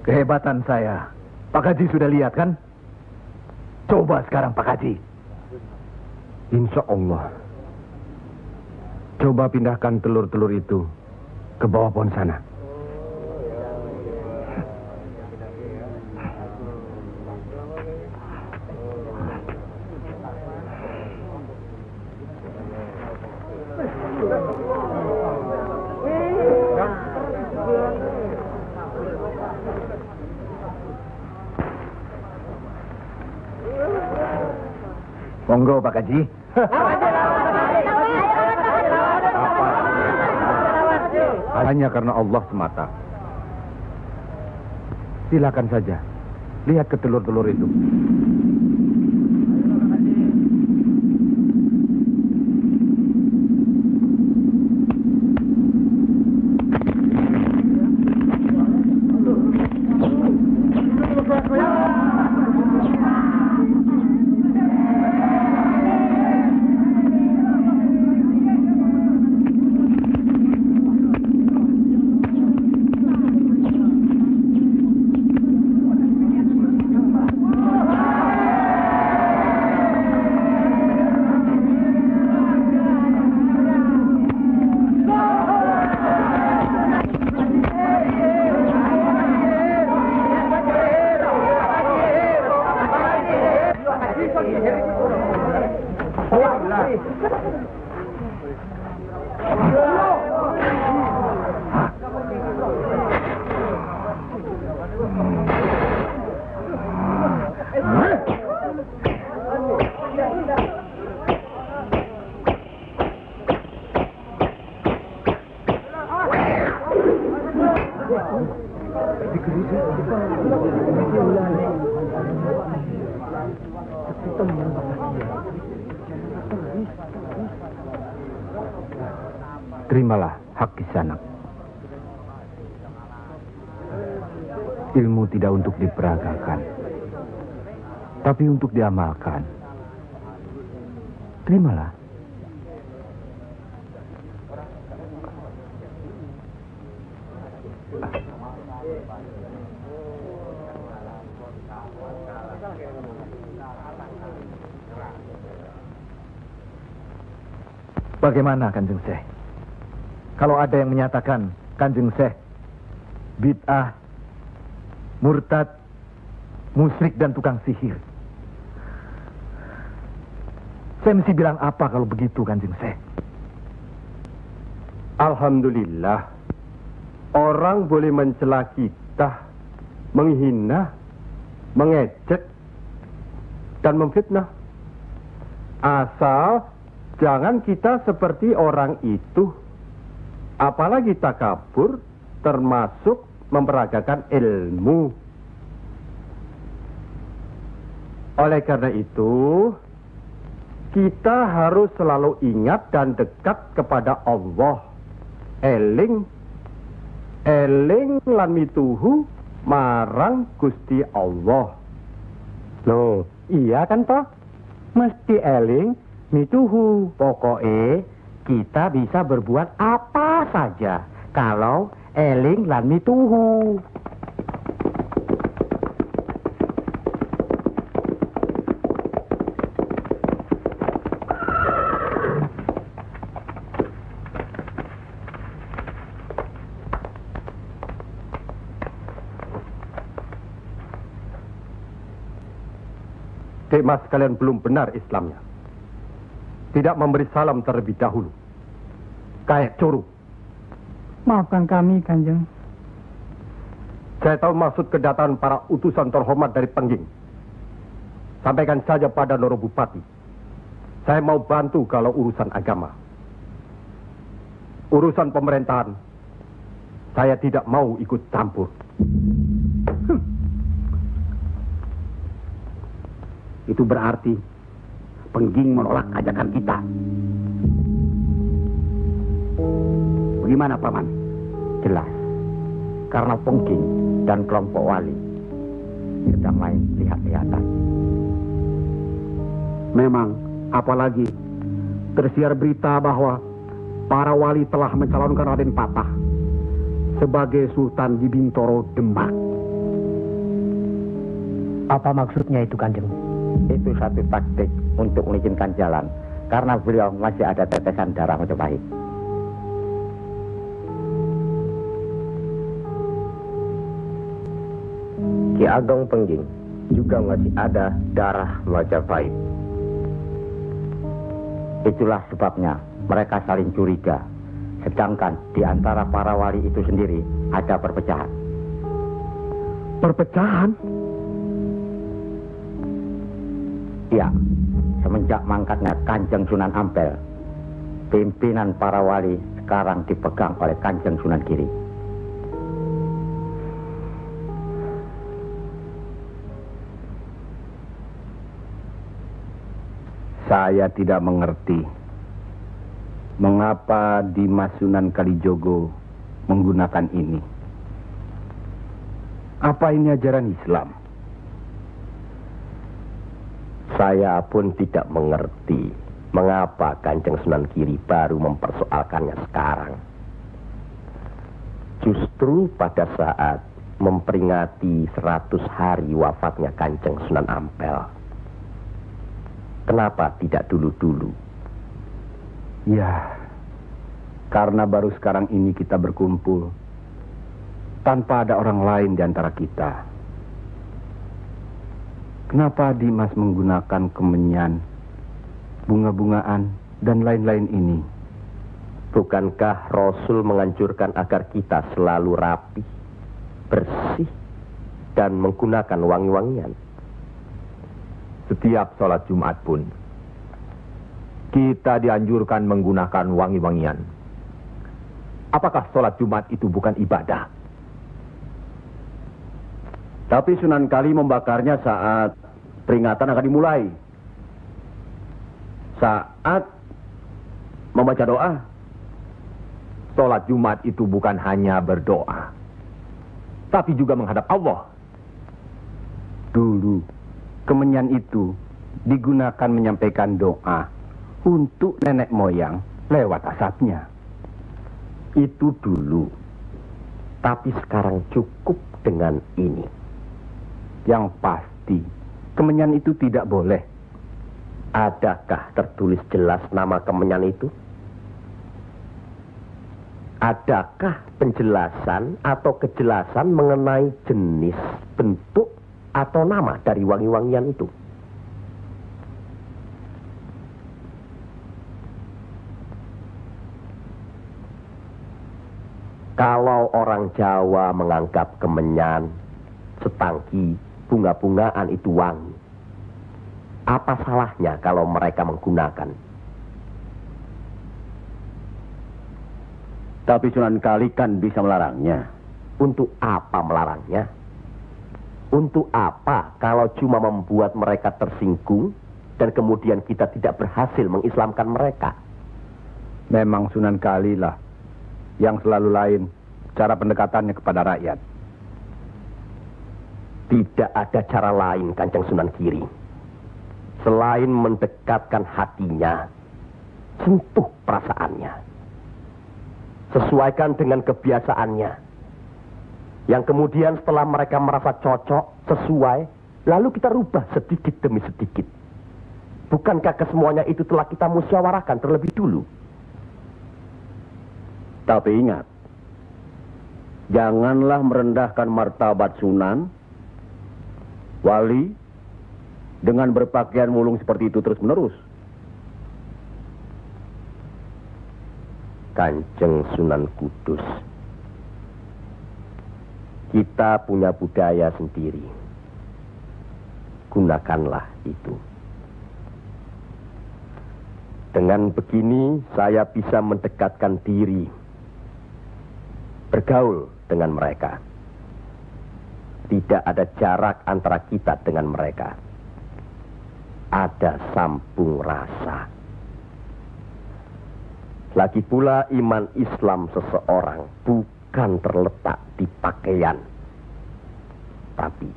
Kehebatan saya. Pak Haji sudah lihat kan? Coba sekarang Pak Haji. Insya Allah. Coba pindahkan telur-telur itu ke bawah pohon sana. Monggo Pak Haji. Hanya karena Allah semata. Silakan saja. Lihat ke telur-telur itu. Terimalah hak Kisanak. Ilmu tidak untuk diperagakan, tapi untuk diamalkan. Terimalah. Bagaimana Kanjeng Syekh? Kalau ada yang menyatakan Kanjeng Syekh bid'ah, murtad, musyrik dan tukang sihir, saya mesti bilang apa kalau begitu Kanjeng Syekh? Alhamdulillah, orang boleh mencela kita, menghina, mengejek, dan memfitnah. Asal jangan kita seperti orang itu. Apalagi takabur, termasuk memperagakan ilmu. Oleh karena itu, kita harus selalu ingat dan dekat kepada Allah. Eling lan mituhu marang Gusti Allah. Loh, iya kan toh? Mesti eling mituhu. Pokoknya kita bisa berbuat apa saja kalau eling lan mituhu. Mas kalian belum benar Islamnya. Tidak memberi salam terlebih dahulu. Kayak curu. Maafkan kami, Kanjeng. Saya tahu maksud kedatangan para utusan terhormat dari Pengging. Sampaikan saja pada Noro Bupati. Saya mau bantu kalau urusan agama. Urusan pemerintahan, saya tidak mau ikut campur. Itu berarti Pengging menolak ajakan kita. Bagaimana, Paman? Jelas, karena Pengging dan kelompok wali sedang main lihat-lihatan. Memang, apalagi tersiar berita bahwa para wali telah mencalonkan Raden Patah sebagai Sultan di Bintoro, Demak. Apa maksudnya itu, Kanjeng? Itu satu taktik untuk mengizinkan jalan, karena beliau masih ada tetesan darah Majapahit. Ki Ageng Pengging juga masih ada darah Majapahit. Itulah sebabnya mereka saling curiga, sedangkan di antara para wali itu sendiri ada perpecahan. Perpecahan? Ya, semenjak mangkatnya Kanjeng Sunan Ampel, pimpinan para wali sekarang dipegang oleh Kanjeng Sunan Giri. Saya tidak mengerti mengapa Dimas Sunan Kalijogo menggunakan ini. Apa ini ajaran Islam? Saya pun tidak mengerti mengapa Kanjeng Sunan Giri baru mempersoalkannya sekarang. Justru pada saat memperingati 100 hari wafatnya Kanjeng Sunan Ampel. Kenapa tidak dulu-dulu? Ya, karena baru sekarang ini kita berkumpul tanpa ada orang lain di antara kita. Kenapa Dimas menggunakan kemenyan, bunga-bungaan, dan lain-lain ini? Bukankah Rasul menganjurkan agar kita selalu rapi, bersih, dan menggunakan wangi-wangian? Setiap sholat Jumat pun, kita dianjurkan menggunakan wangi-wangian. Apakah sholat Jumat itu bukan ibadah? Tapi Sunan Kali membakarnya saat peringatan akan dimulai. Saat membaca doa. Sholat Jumat itu bukan hanya berdoa, tapi juga menghadap Allah. Dulu, kemenyan itu digunakan menyampaikan doa untuk nenek moyang lewat asapnya. Itu dulu. Tapi sekarang cukup dengan ini. Yang pasti, kemenyan itu tidak boleh. Adakah tertulis jelas nama kemenyan itu? Adakah penjelasan atau kejelasan mengenai jenis, bentuk, atau nama dari wangi-wangian itu? Kalau orang Jawa menganggap kemenyan, setangki, bunga-bungaan itu wangi, apa salahnya kalau mereka menggunakan? Tapi Sunan Kali kan bisa melarangnya. Untuk apa melarangnya? Untuk apa kalau cuma membuat mereka tersinggung dan kemudian kita tidak berhasil mengislamkan mereka? Memang Sunan Kali lah yang selalu lain cara pendekatannya kepada rakyat. Tidak ada cara lain, Kanjeng Sunan Giri, selain mendekatkan hatinya, sentuh perasaannya, sesuaikan dengan kebiasaannya, yang kemudian setelah mereka merasa cocok, sesuai, lalu kita rubah sedikit demi sedikit. Bukankah kesemuanya itu telah kita musyawarahkan terlebih dulu? Tapi ingat, janganlah merendahkan martabat Sunan, wali, dengan berpakaian mulung seperti itu terus-menerus. Kanjeng Sunan Kudus, kita punya budaya sendiri. Gunakanlah itu. Dengan begini saya bisa mendekatkan diri, bergaul dengan mereka. Tidak ada jarak antara kita dengan mereka. Ada sambung rasa. Lagi pula iman Islam seseorang bukan terletak di pakaian, tapi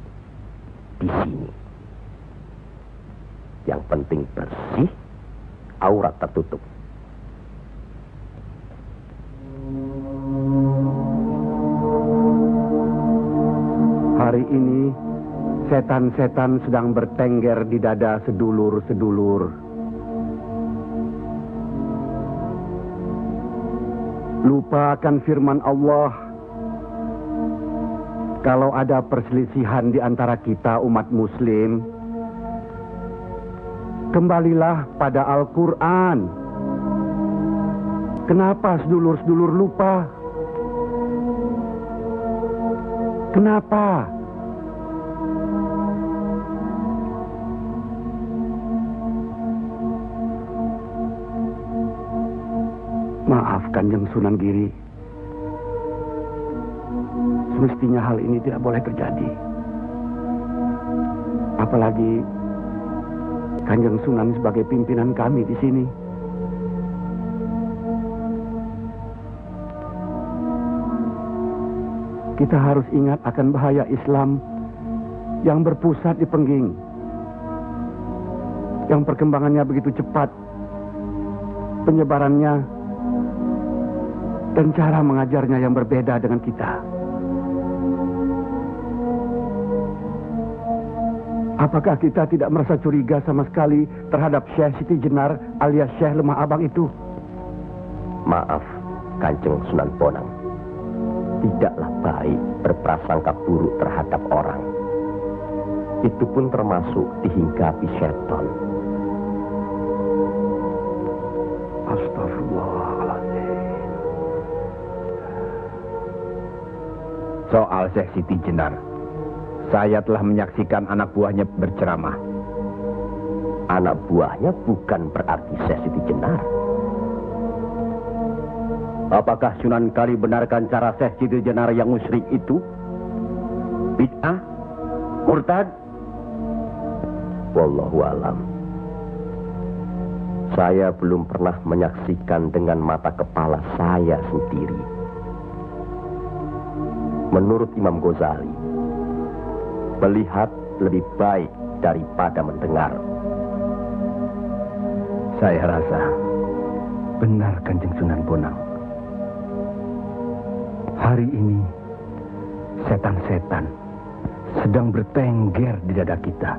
di sini. Yang penting bersih, aurat tertutup. Hari ini, setan-setan sedang bertengger di dada sedulur-sedulur. Lupa akan firman Allah. Kalau ada perselisihan di antara kita umat muslim, kembalilah pada Al-Quran. Kenapa sedulur-sedulur lupa? Kenapa? Maaf Kanjeng Sunan Giri. Semestinya hal ini tidak boleh terjadi. Apalagi Kanjeng Sunan sebagai pimpinan kami di sini. Kita harus ingat akan bahaya Islam yang berpusat di Pengging, yang perkembangannya begitu cepat, penyebarannya dan cara mengajarnya yang berbeda dengan kita. Apakah kita tidak merasa curiga sama sekali terhadap Syekh Siti Jenar alias Syekh Lemah Abang itu? Maaf, Kanjeng Sunan Bonang. Tidaklah baik berprasangka buruk terhadap orang. Itu pun termasuk dihinggapi setan. Astagfirullahaladzim. Soal Syekh Siti Jenar, saya telah menyaksikan anak buahnya berceramah. Anak buahnya bukan berarti Syekh Siti Jenar. Apakah Sunan Kali benarkan cara Syekh Siti Jenar yang musyrik itu? Bid'ah? Murtad? Wallahu alam. Saya belum pernah menyaksikan dengan mata kepala saya sendiri. Menurut Imam Ghazali, melihat lebih baik daripada mendengar. Saya rasa benar Kanjeng Sunan Bonang. Hari ini setan-setan sedang bertengger di dada kita.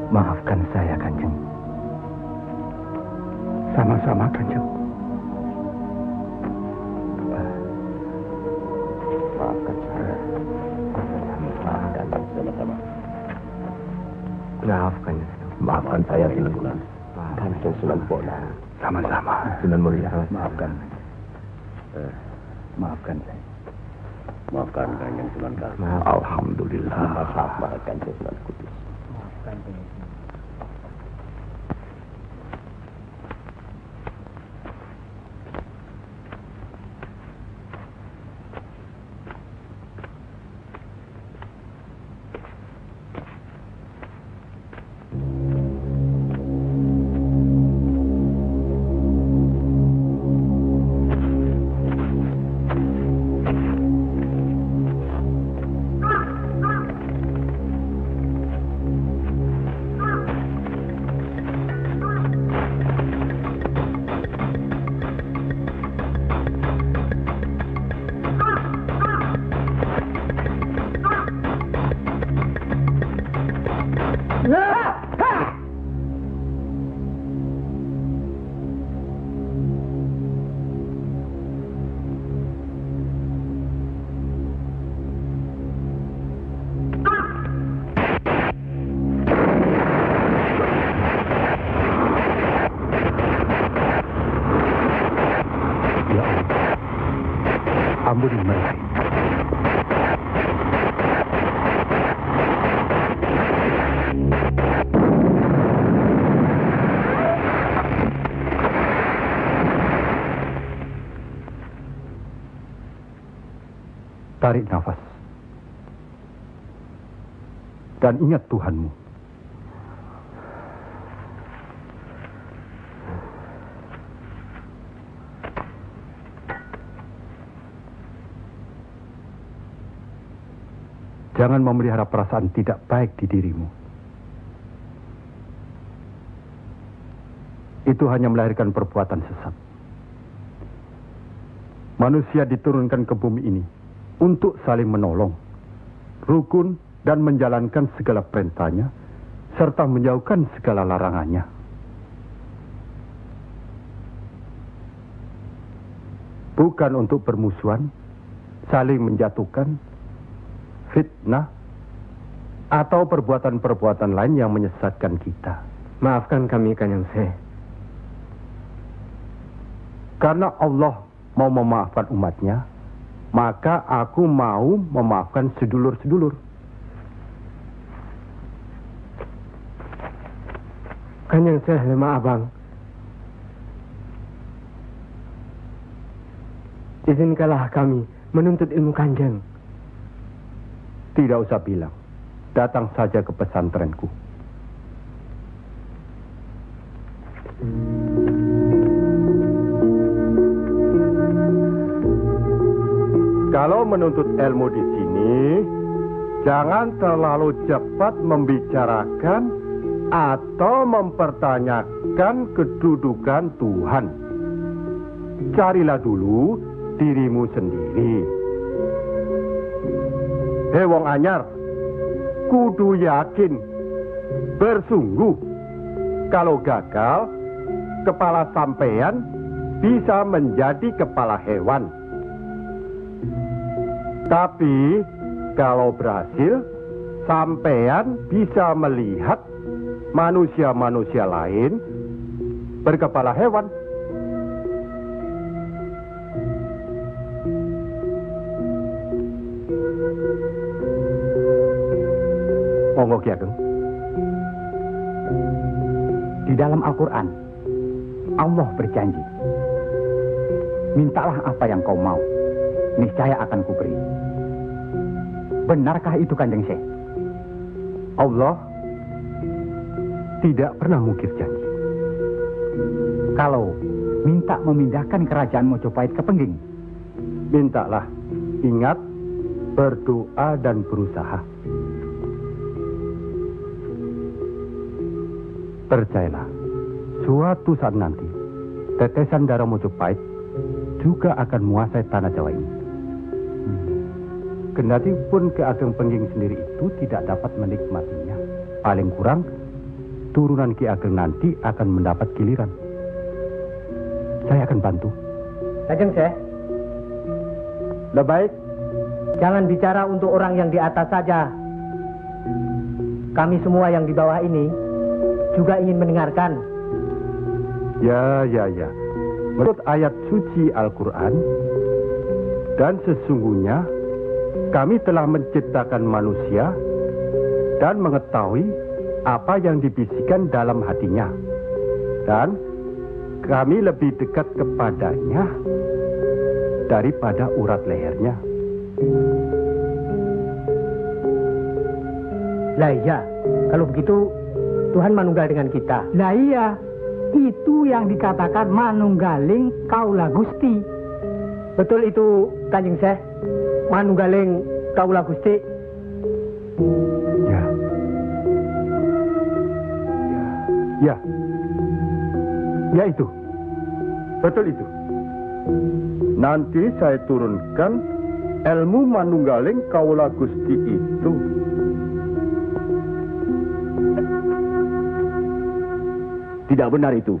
Maafkan saya, Kanjeng. Sama-sama, Kanjeng. Maafkan saya. Maafkan sama-sama. Maafkan saya, Sunan. Kanjeng Sunan Bonang. Sama-sama. Sunan Muria. Maafkan. Maafkan saya. Maafkan Kanjeng Sunan Kali. Alhamdulillah. Maafkan Kanjeng Sunan Kudus. Maafkan Kanjeng. Ampuni mereka. Tarik nafas. Dan ingat Tuhanmu. Jangan memelihara perasaan tidak baik di dirimu. Itu hanya melahirkan perbuatan sesat. Manusia diturunkan ke bumi ini untuk saling menolong, rukun, dan menjalankan segala perintahnya, serta menjauhkan segala larangannya. Bukan untuk bermusuhan, saling menjatuhkan, fitnah, atau perbuatan-perbuatan lain yang menyesatkan kita. Maafkan kami, Kanjeng Syekh. Karena Allah mau memaafkan umatnya, maka aku mau memaafkan sedulur-sedulur. Kanjeng Syekh Lemah Abang, izinkanlah kami menuntut ilmu Kanjeng. Tidak usah bilang. Datang saja ke pesantrenku. Kalau menuntut ilmu di sini, jangan terlalu cepat membicarakan atau mempertanyakan kedudukan Tuhan. Carilah dulu dirimu sendiri. Hei wong anyar, kudu yakin, bersungguh. Kalau gagal, kepala sampean bisa menjadi kepala hewan. Tapi kalau berhasil, sampean bisa melihat manusia-manusia lain berkepala hewan. Monggo Ki Ageng. Di dalam Al-Quran, Allah berjanji, mintalah apa yang kau mau, niscaya akan kuberi. Benarkah itu, Kanjeng Syekh? Allah tidak pernah mungkir janji. Kalau minta memindahkan kerajaan Mojopahit ke Pengging, mintalah. Ingat, berdoa dan berusaha. Percayalah, suatu saat nanti, tetesan darah Mojopahit juga akan menguasai tanah Jawa ini. Kendati pun Ki Ageng Pengging sendiri itu tidak dapat menikmatinya. Paling kurang, turunan Ki Ageng nanti akan mendapat giliran. Saya akan bantu. Kanjeng Syekh, Lebih baik, jangan bicara untuk orang yang di atas saja. Kami semua yang di bawah ini juga ingin mendengarkan. Ya. Menurut ayat suci Al-Quran, dan sesungguhnya kami telah menciptakan manusia dan mengetahui apa yang dibisikkan dalam hatinya. Dan kami lebih dekat kepadanya daripada urat lehernya. Lah iya, kalau begitu Tuhan manunggal dengan kita. Lah iya, itu yang dikatakan manunggaling kaula Gusti. Betul itu, Kanjeng Syekh. Manunggaling kaula Gusti. Ya itu. Betul itu. Nanti saya turunkan ilmu manunggaling kaula Gusti itu. Tidak benar itu.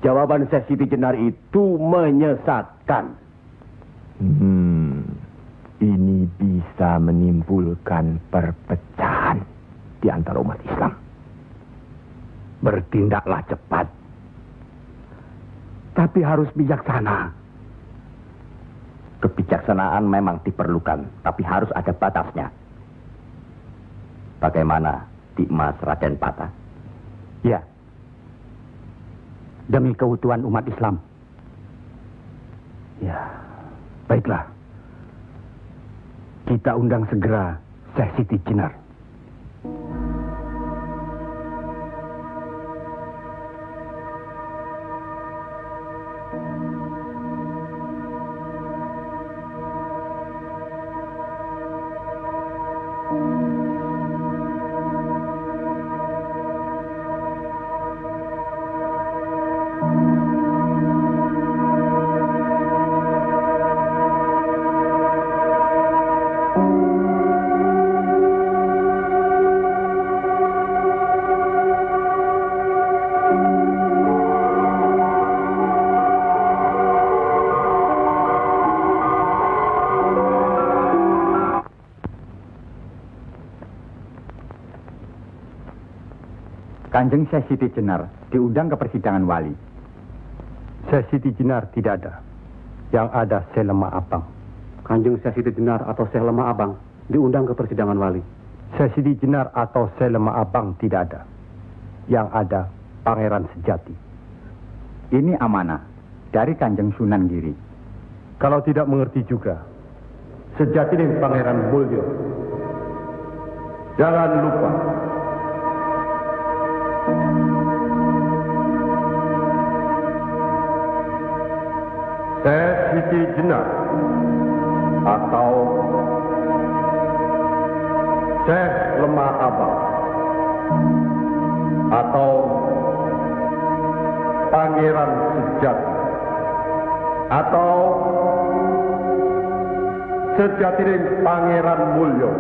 Jawaban Syekh Siti Jenar itu menyesatkan. Ini bisa menimbulkan perpecahan di antara umat Islam. Bertindaklah cepat. Tapi harus bijaksana. Kebijaksanaan memang diperlukan, tapi harus ada batasnya. Bagaimana, Dimas Raden Patah? ya, demi keutuhan umat Islam. Ya, baiklah. Kita undang segera Syekh Siti Jenar. Kanjeng Syekh Siti Jenar diundang ke persidangan wali. Syekh Siti Jenar tidak ada. Yang ada Syekh Lemah Abang. Kanjeng Syekh Siti Jenar atau Syekh Lemah Abang diundang ke persidangan wali. Syekh Siti Jenar atau Syekh Lemah Abang tidak ada. Yang ada Pangeran Sejati. Ini amanah dari Kanjeng Sunan Giri. Kalau tidak mengerti juga, Sejati dan Pangeran Mulyo. Jangan lupa. Syekh Siti Jenar atau Syekh Lemah Abang atau Pangeran Sejati atau Sejati dan Pangeran Mulyo.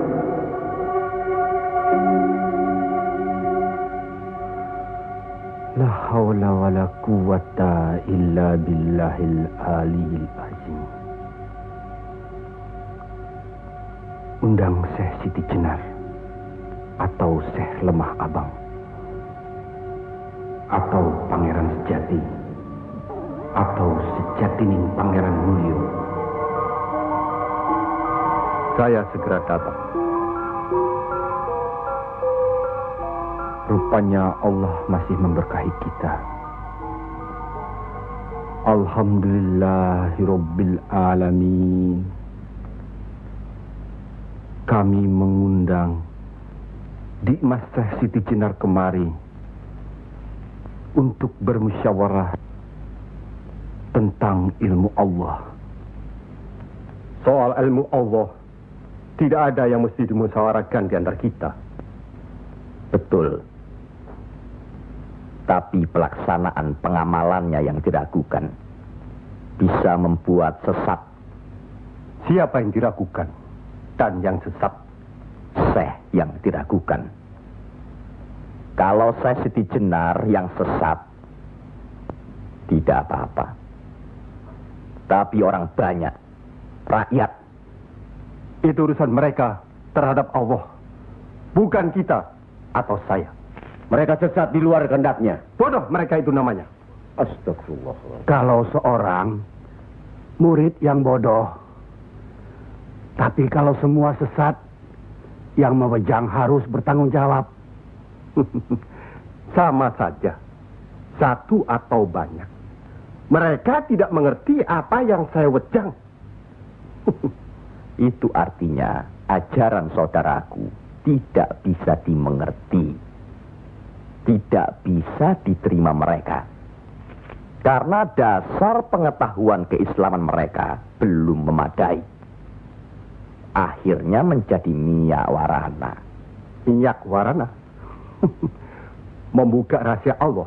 La haula wa la quwata illa billahil aliyil azim. Undang Syekh Siti Jenar atau Syekh Lemah Abang atau Pangeran Sejati atau Sejatining Pangeran Mulyo. Saya segera datang. Rupanya Allah masih memberkahi kita. Alhamdulillahirabbil alamin. Kami mengundang Dimas Syekh Siti Jenar kemari untuk bermusyawarah tentang ilmu Allah. Soal ilmu Allah, tidak ada yang mesti dimusyawarahkan di antara kita. Betul. Tapi pelaksanaan pengamalannya yang diragukan bisa membuat sesat. Siapa yang diragukan dan yang sesat? Syekh yang diragukan. Kalau Syekh Siti Jenar yang sesat, tidak apa-apa. Tapi orang banyak, rakyat, itu urusan mereka terhadap Allah, bukan kita atau saya. Mereka sesat di luar kehendaknya. Bodoh mereka itu namanya. Astagfirullah. Kalau seorang murid yang bodoh, tapi kalau semua sesat, yang memegang harus bertanggung jawab. Sama saja, satu atau banyak. Mereka tidak mengerti apa yang saya wejang. Itu artinya ajaran saudaraku tidak bisa dimengerti, tidak bisa diterima mereka. Karena dasar pengetahuan keislaman mereka belum memadai. Akhirnya menjadi miyak warana. Minyak warana? Membuka rahasia Allah.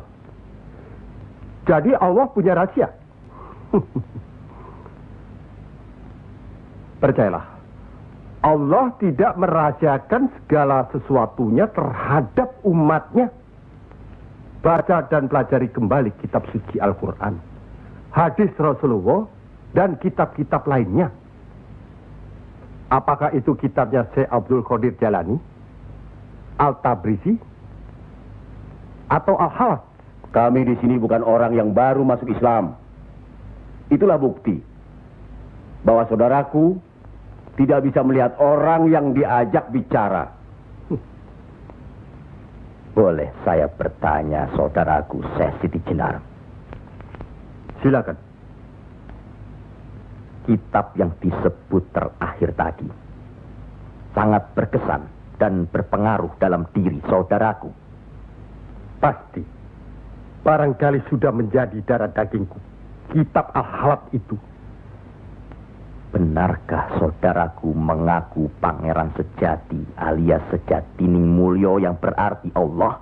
Jadi Allah punya rahasia. Percayalah, Allah tidak merahasiakan segala sesuatunya terhadap umatnya. Baca dan pelajari kembali kitab suci Al-Quran, hadis Rasulullah, dan kitab-kitab lainnya. Apakah itu kitabnya Syekh Abdul Qadir Jalani, Al-Tabrizi, atau Al-Halath? Kami di sini bukan orang yang baru masuk Islam. Itulah bukti bahwa saudaraku tidak bisa melihat orang yang diajak bicara. Boleh saya bertanya, saudaraku Syekh Siti Jenar? Silakan. Kitab yang disebut terakhir tadi sangat berkesan dan berpengaruh dalam diri saudaraku. Pasti. Barangkali sudah menjadi darah dagingku. Kitab Al-Halath itu. Benarkah saudaraku mengaku pangeran sejati alias Sejatining Mulyo yang berarti Allah?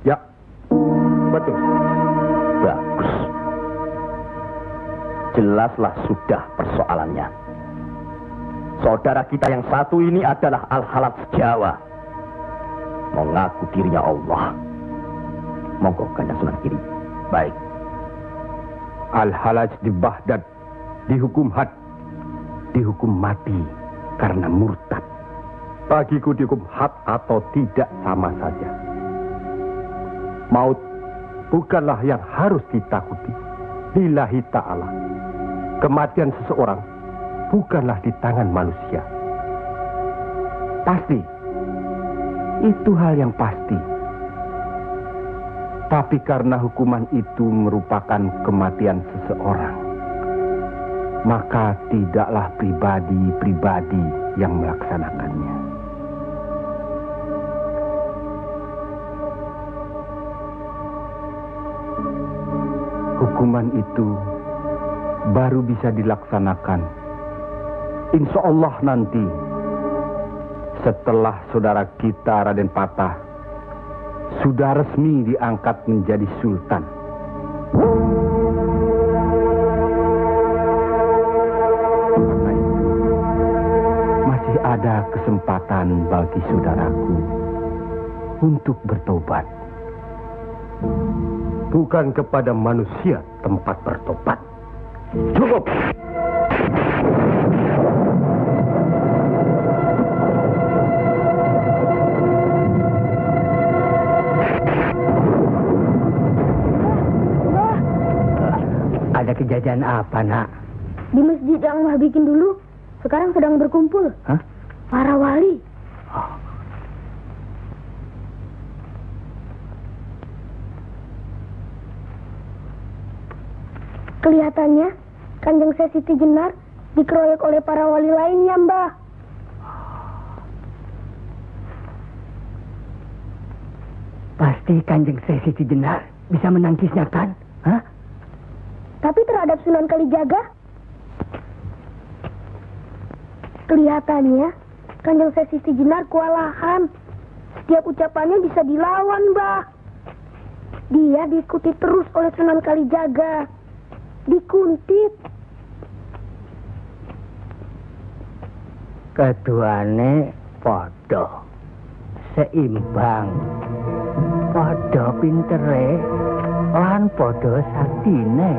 Ya, betul. Bagus. Jelaslah sudah persoalannya. Saudara kita yang satu ini adalah Al-Halath Jawa. Mengaku dirinya Allah. Monggo Kanjeng Sunan Giri. Baik. Al-Halath di Baghdad dihukum had, dihukum mati karena murtad. Bagiku dihukum had atau tidak sama saja. Maut bukanlah yang harus ditakuti. Lillahi ta'ala. Kematian seseorang bukanlah di tangan manusia. Pasti. Itu hal yang pasti. Tapi karena hukuman itu merupakan kematian seseorang, maka tidaklah pribadi-pribadi yang melaksanakannya. Hukuman itu baru bisa dilaksanakan, insya Allah nanti, setelah saudara kita Raden Patah sudah resmi diangkat menjadi sultan. Karena itu, masih ada kesempatan bagi saudaraku untuk bertobat. Bukan kepada manusia tempat bertobat. Cukup! Ada kejadian apa, Nak? Di masjid yang Mbah bikin dulu, sekarang sedang berkumpul. Hah? Para wali. Kelihatannya Kanjeng Sesiti Jenar dikeroyok oleh para wali lainnya, Mbah. Pasti Kanjeng Sesiti Jenar bisa menangkisnya, kan? Hah? Tapi terhadap Sunan Kalijaga, kelihatannya Kanjeng Sesiti Jenar kewalahan. Setiap ucapannya bisa dilawan, Mbah. Dia diikuti terus oleh Sunan Kalijaga. Dikuntit. Keduane podo seimbang, podo pintere lan podo saktine.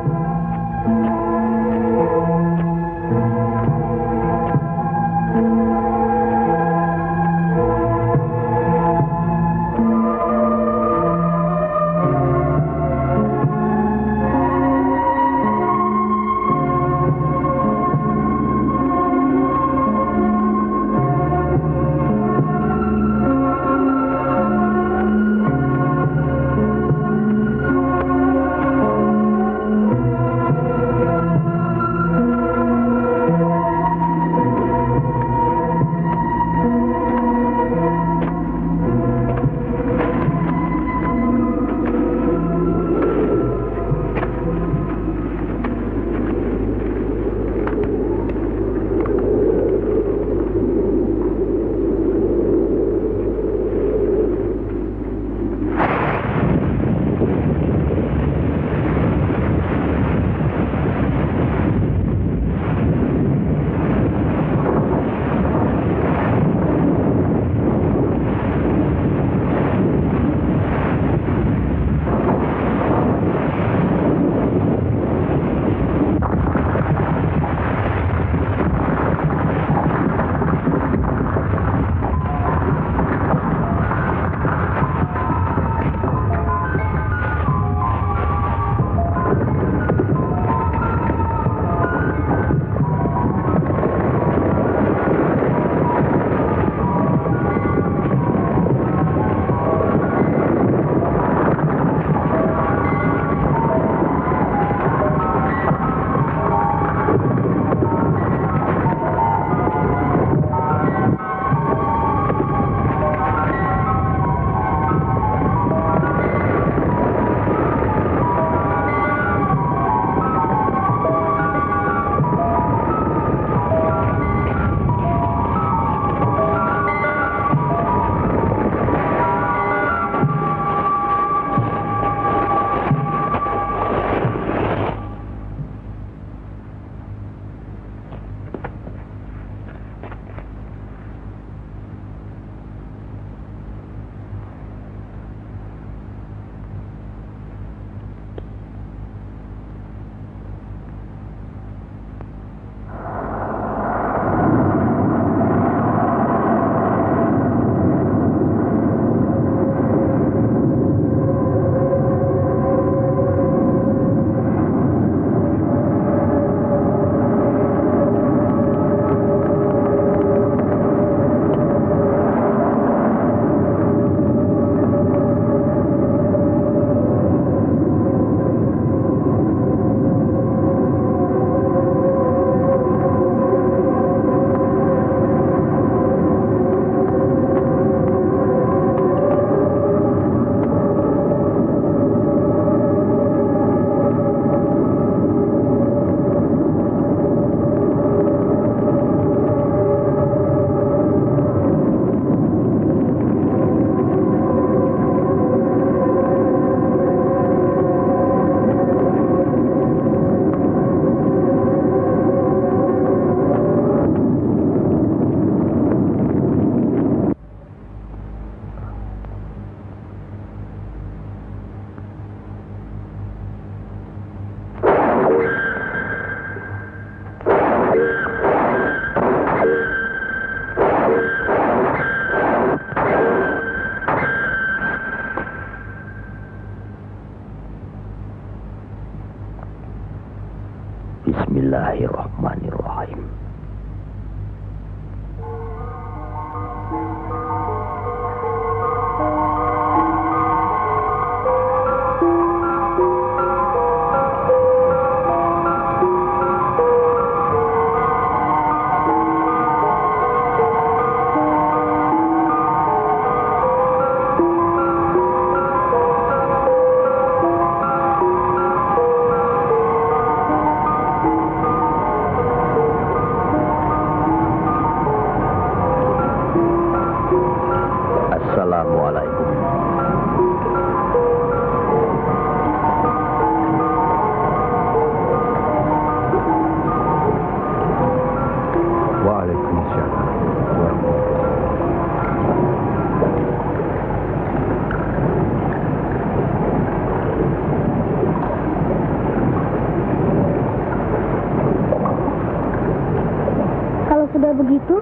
Kalau sudah begitu,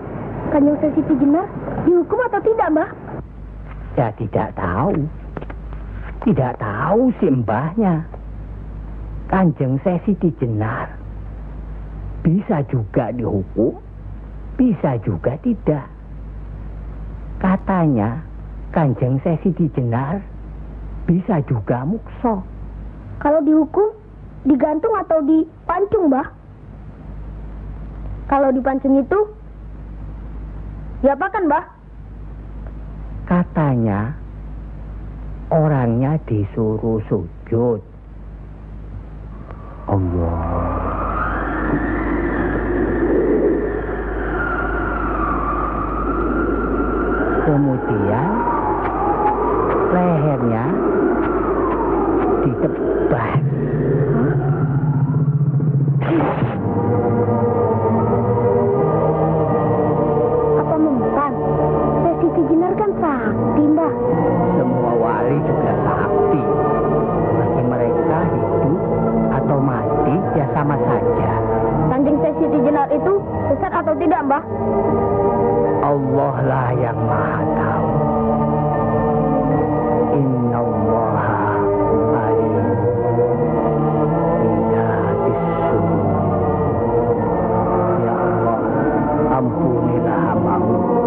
Kanjeng Sesiti Jenar dihukum atau tidak, Mbah? Ya tidak tahu. Tidak tahu si mbahnya. Kanjeng Sesiti Jenar bisa juga dihukum, bisa juga tidak. Katanya Kanjeng Sesiti Jenar bisa juga mukso. Kalau dihukum, digantung atau dipancung, Mbah? Kalau dipancung itu, diapakan, Mbah? Katanya orangnya disuruh sujud. Allah. Kemudian lehernya ditebas. Apa membukan? Sesiti Jenar kan sakti, Mbah. Semua wali juga sakti. Bagi mereka hidup atau mati ya sama saja. Kanjeng Sesiti Jenar itu sesat atau tidak, Mbah? Allah lah yang maha tahu. Innallaha alim bidatis sudur. Ya Allah, ampunilah hambamu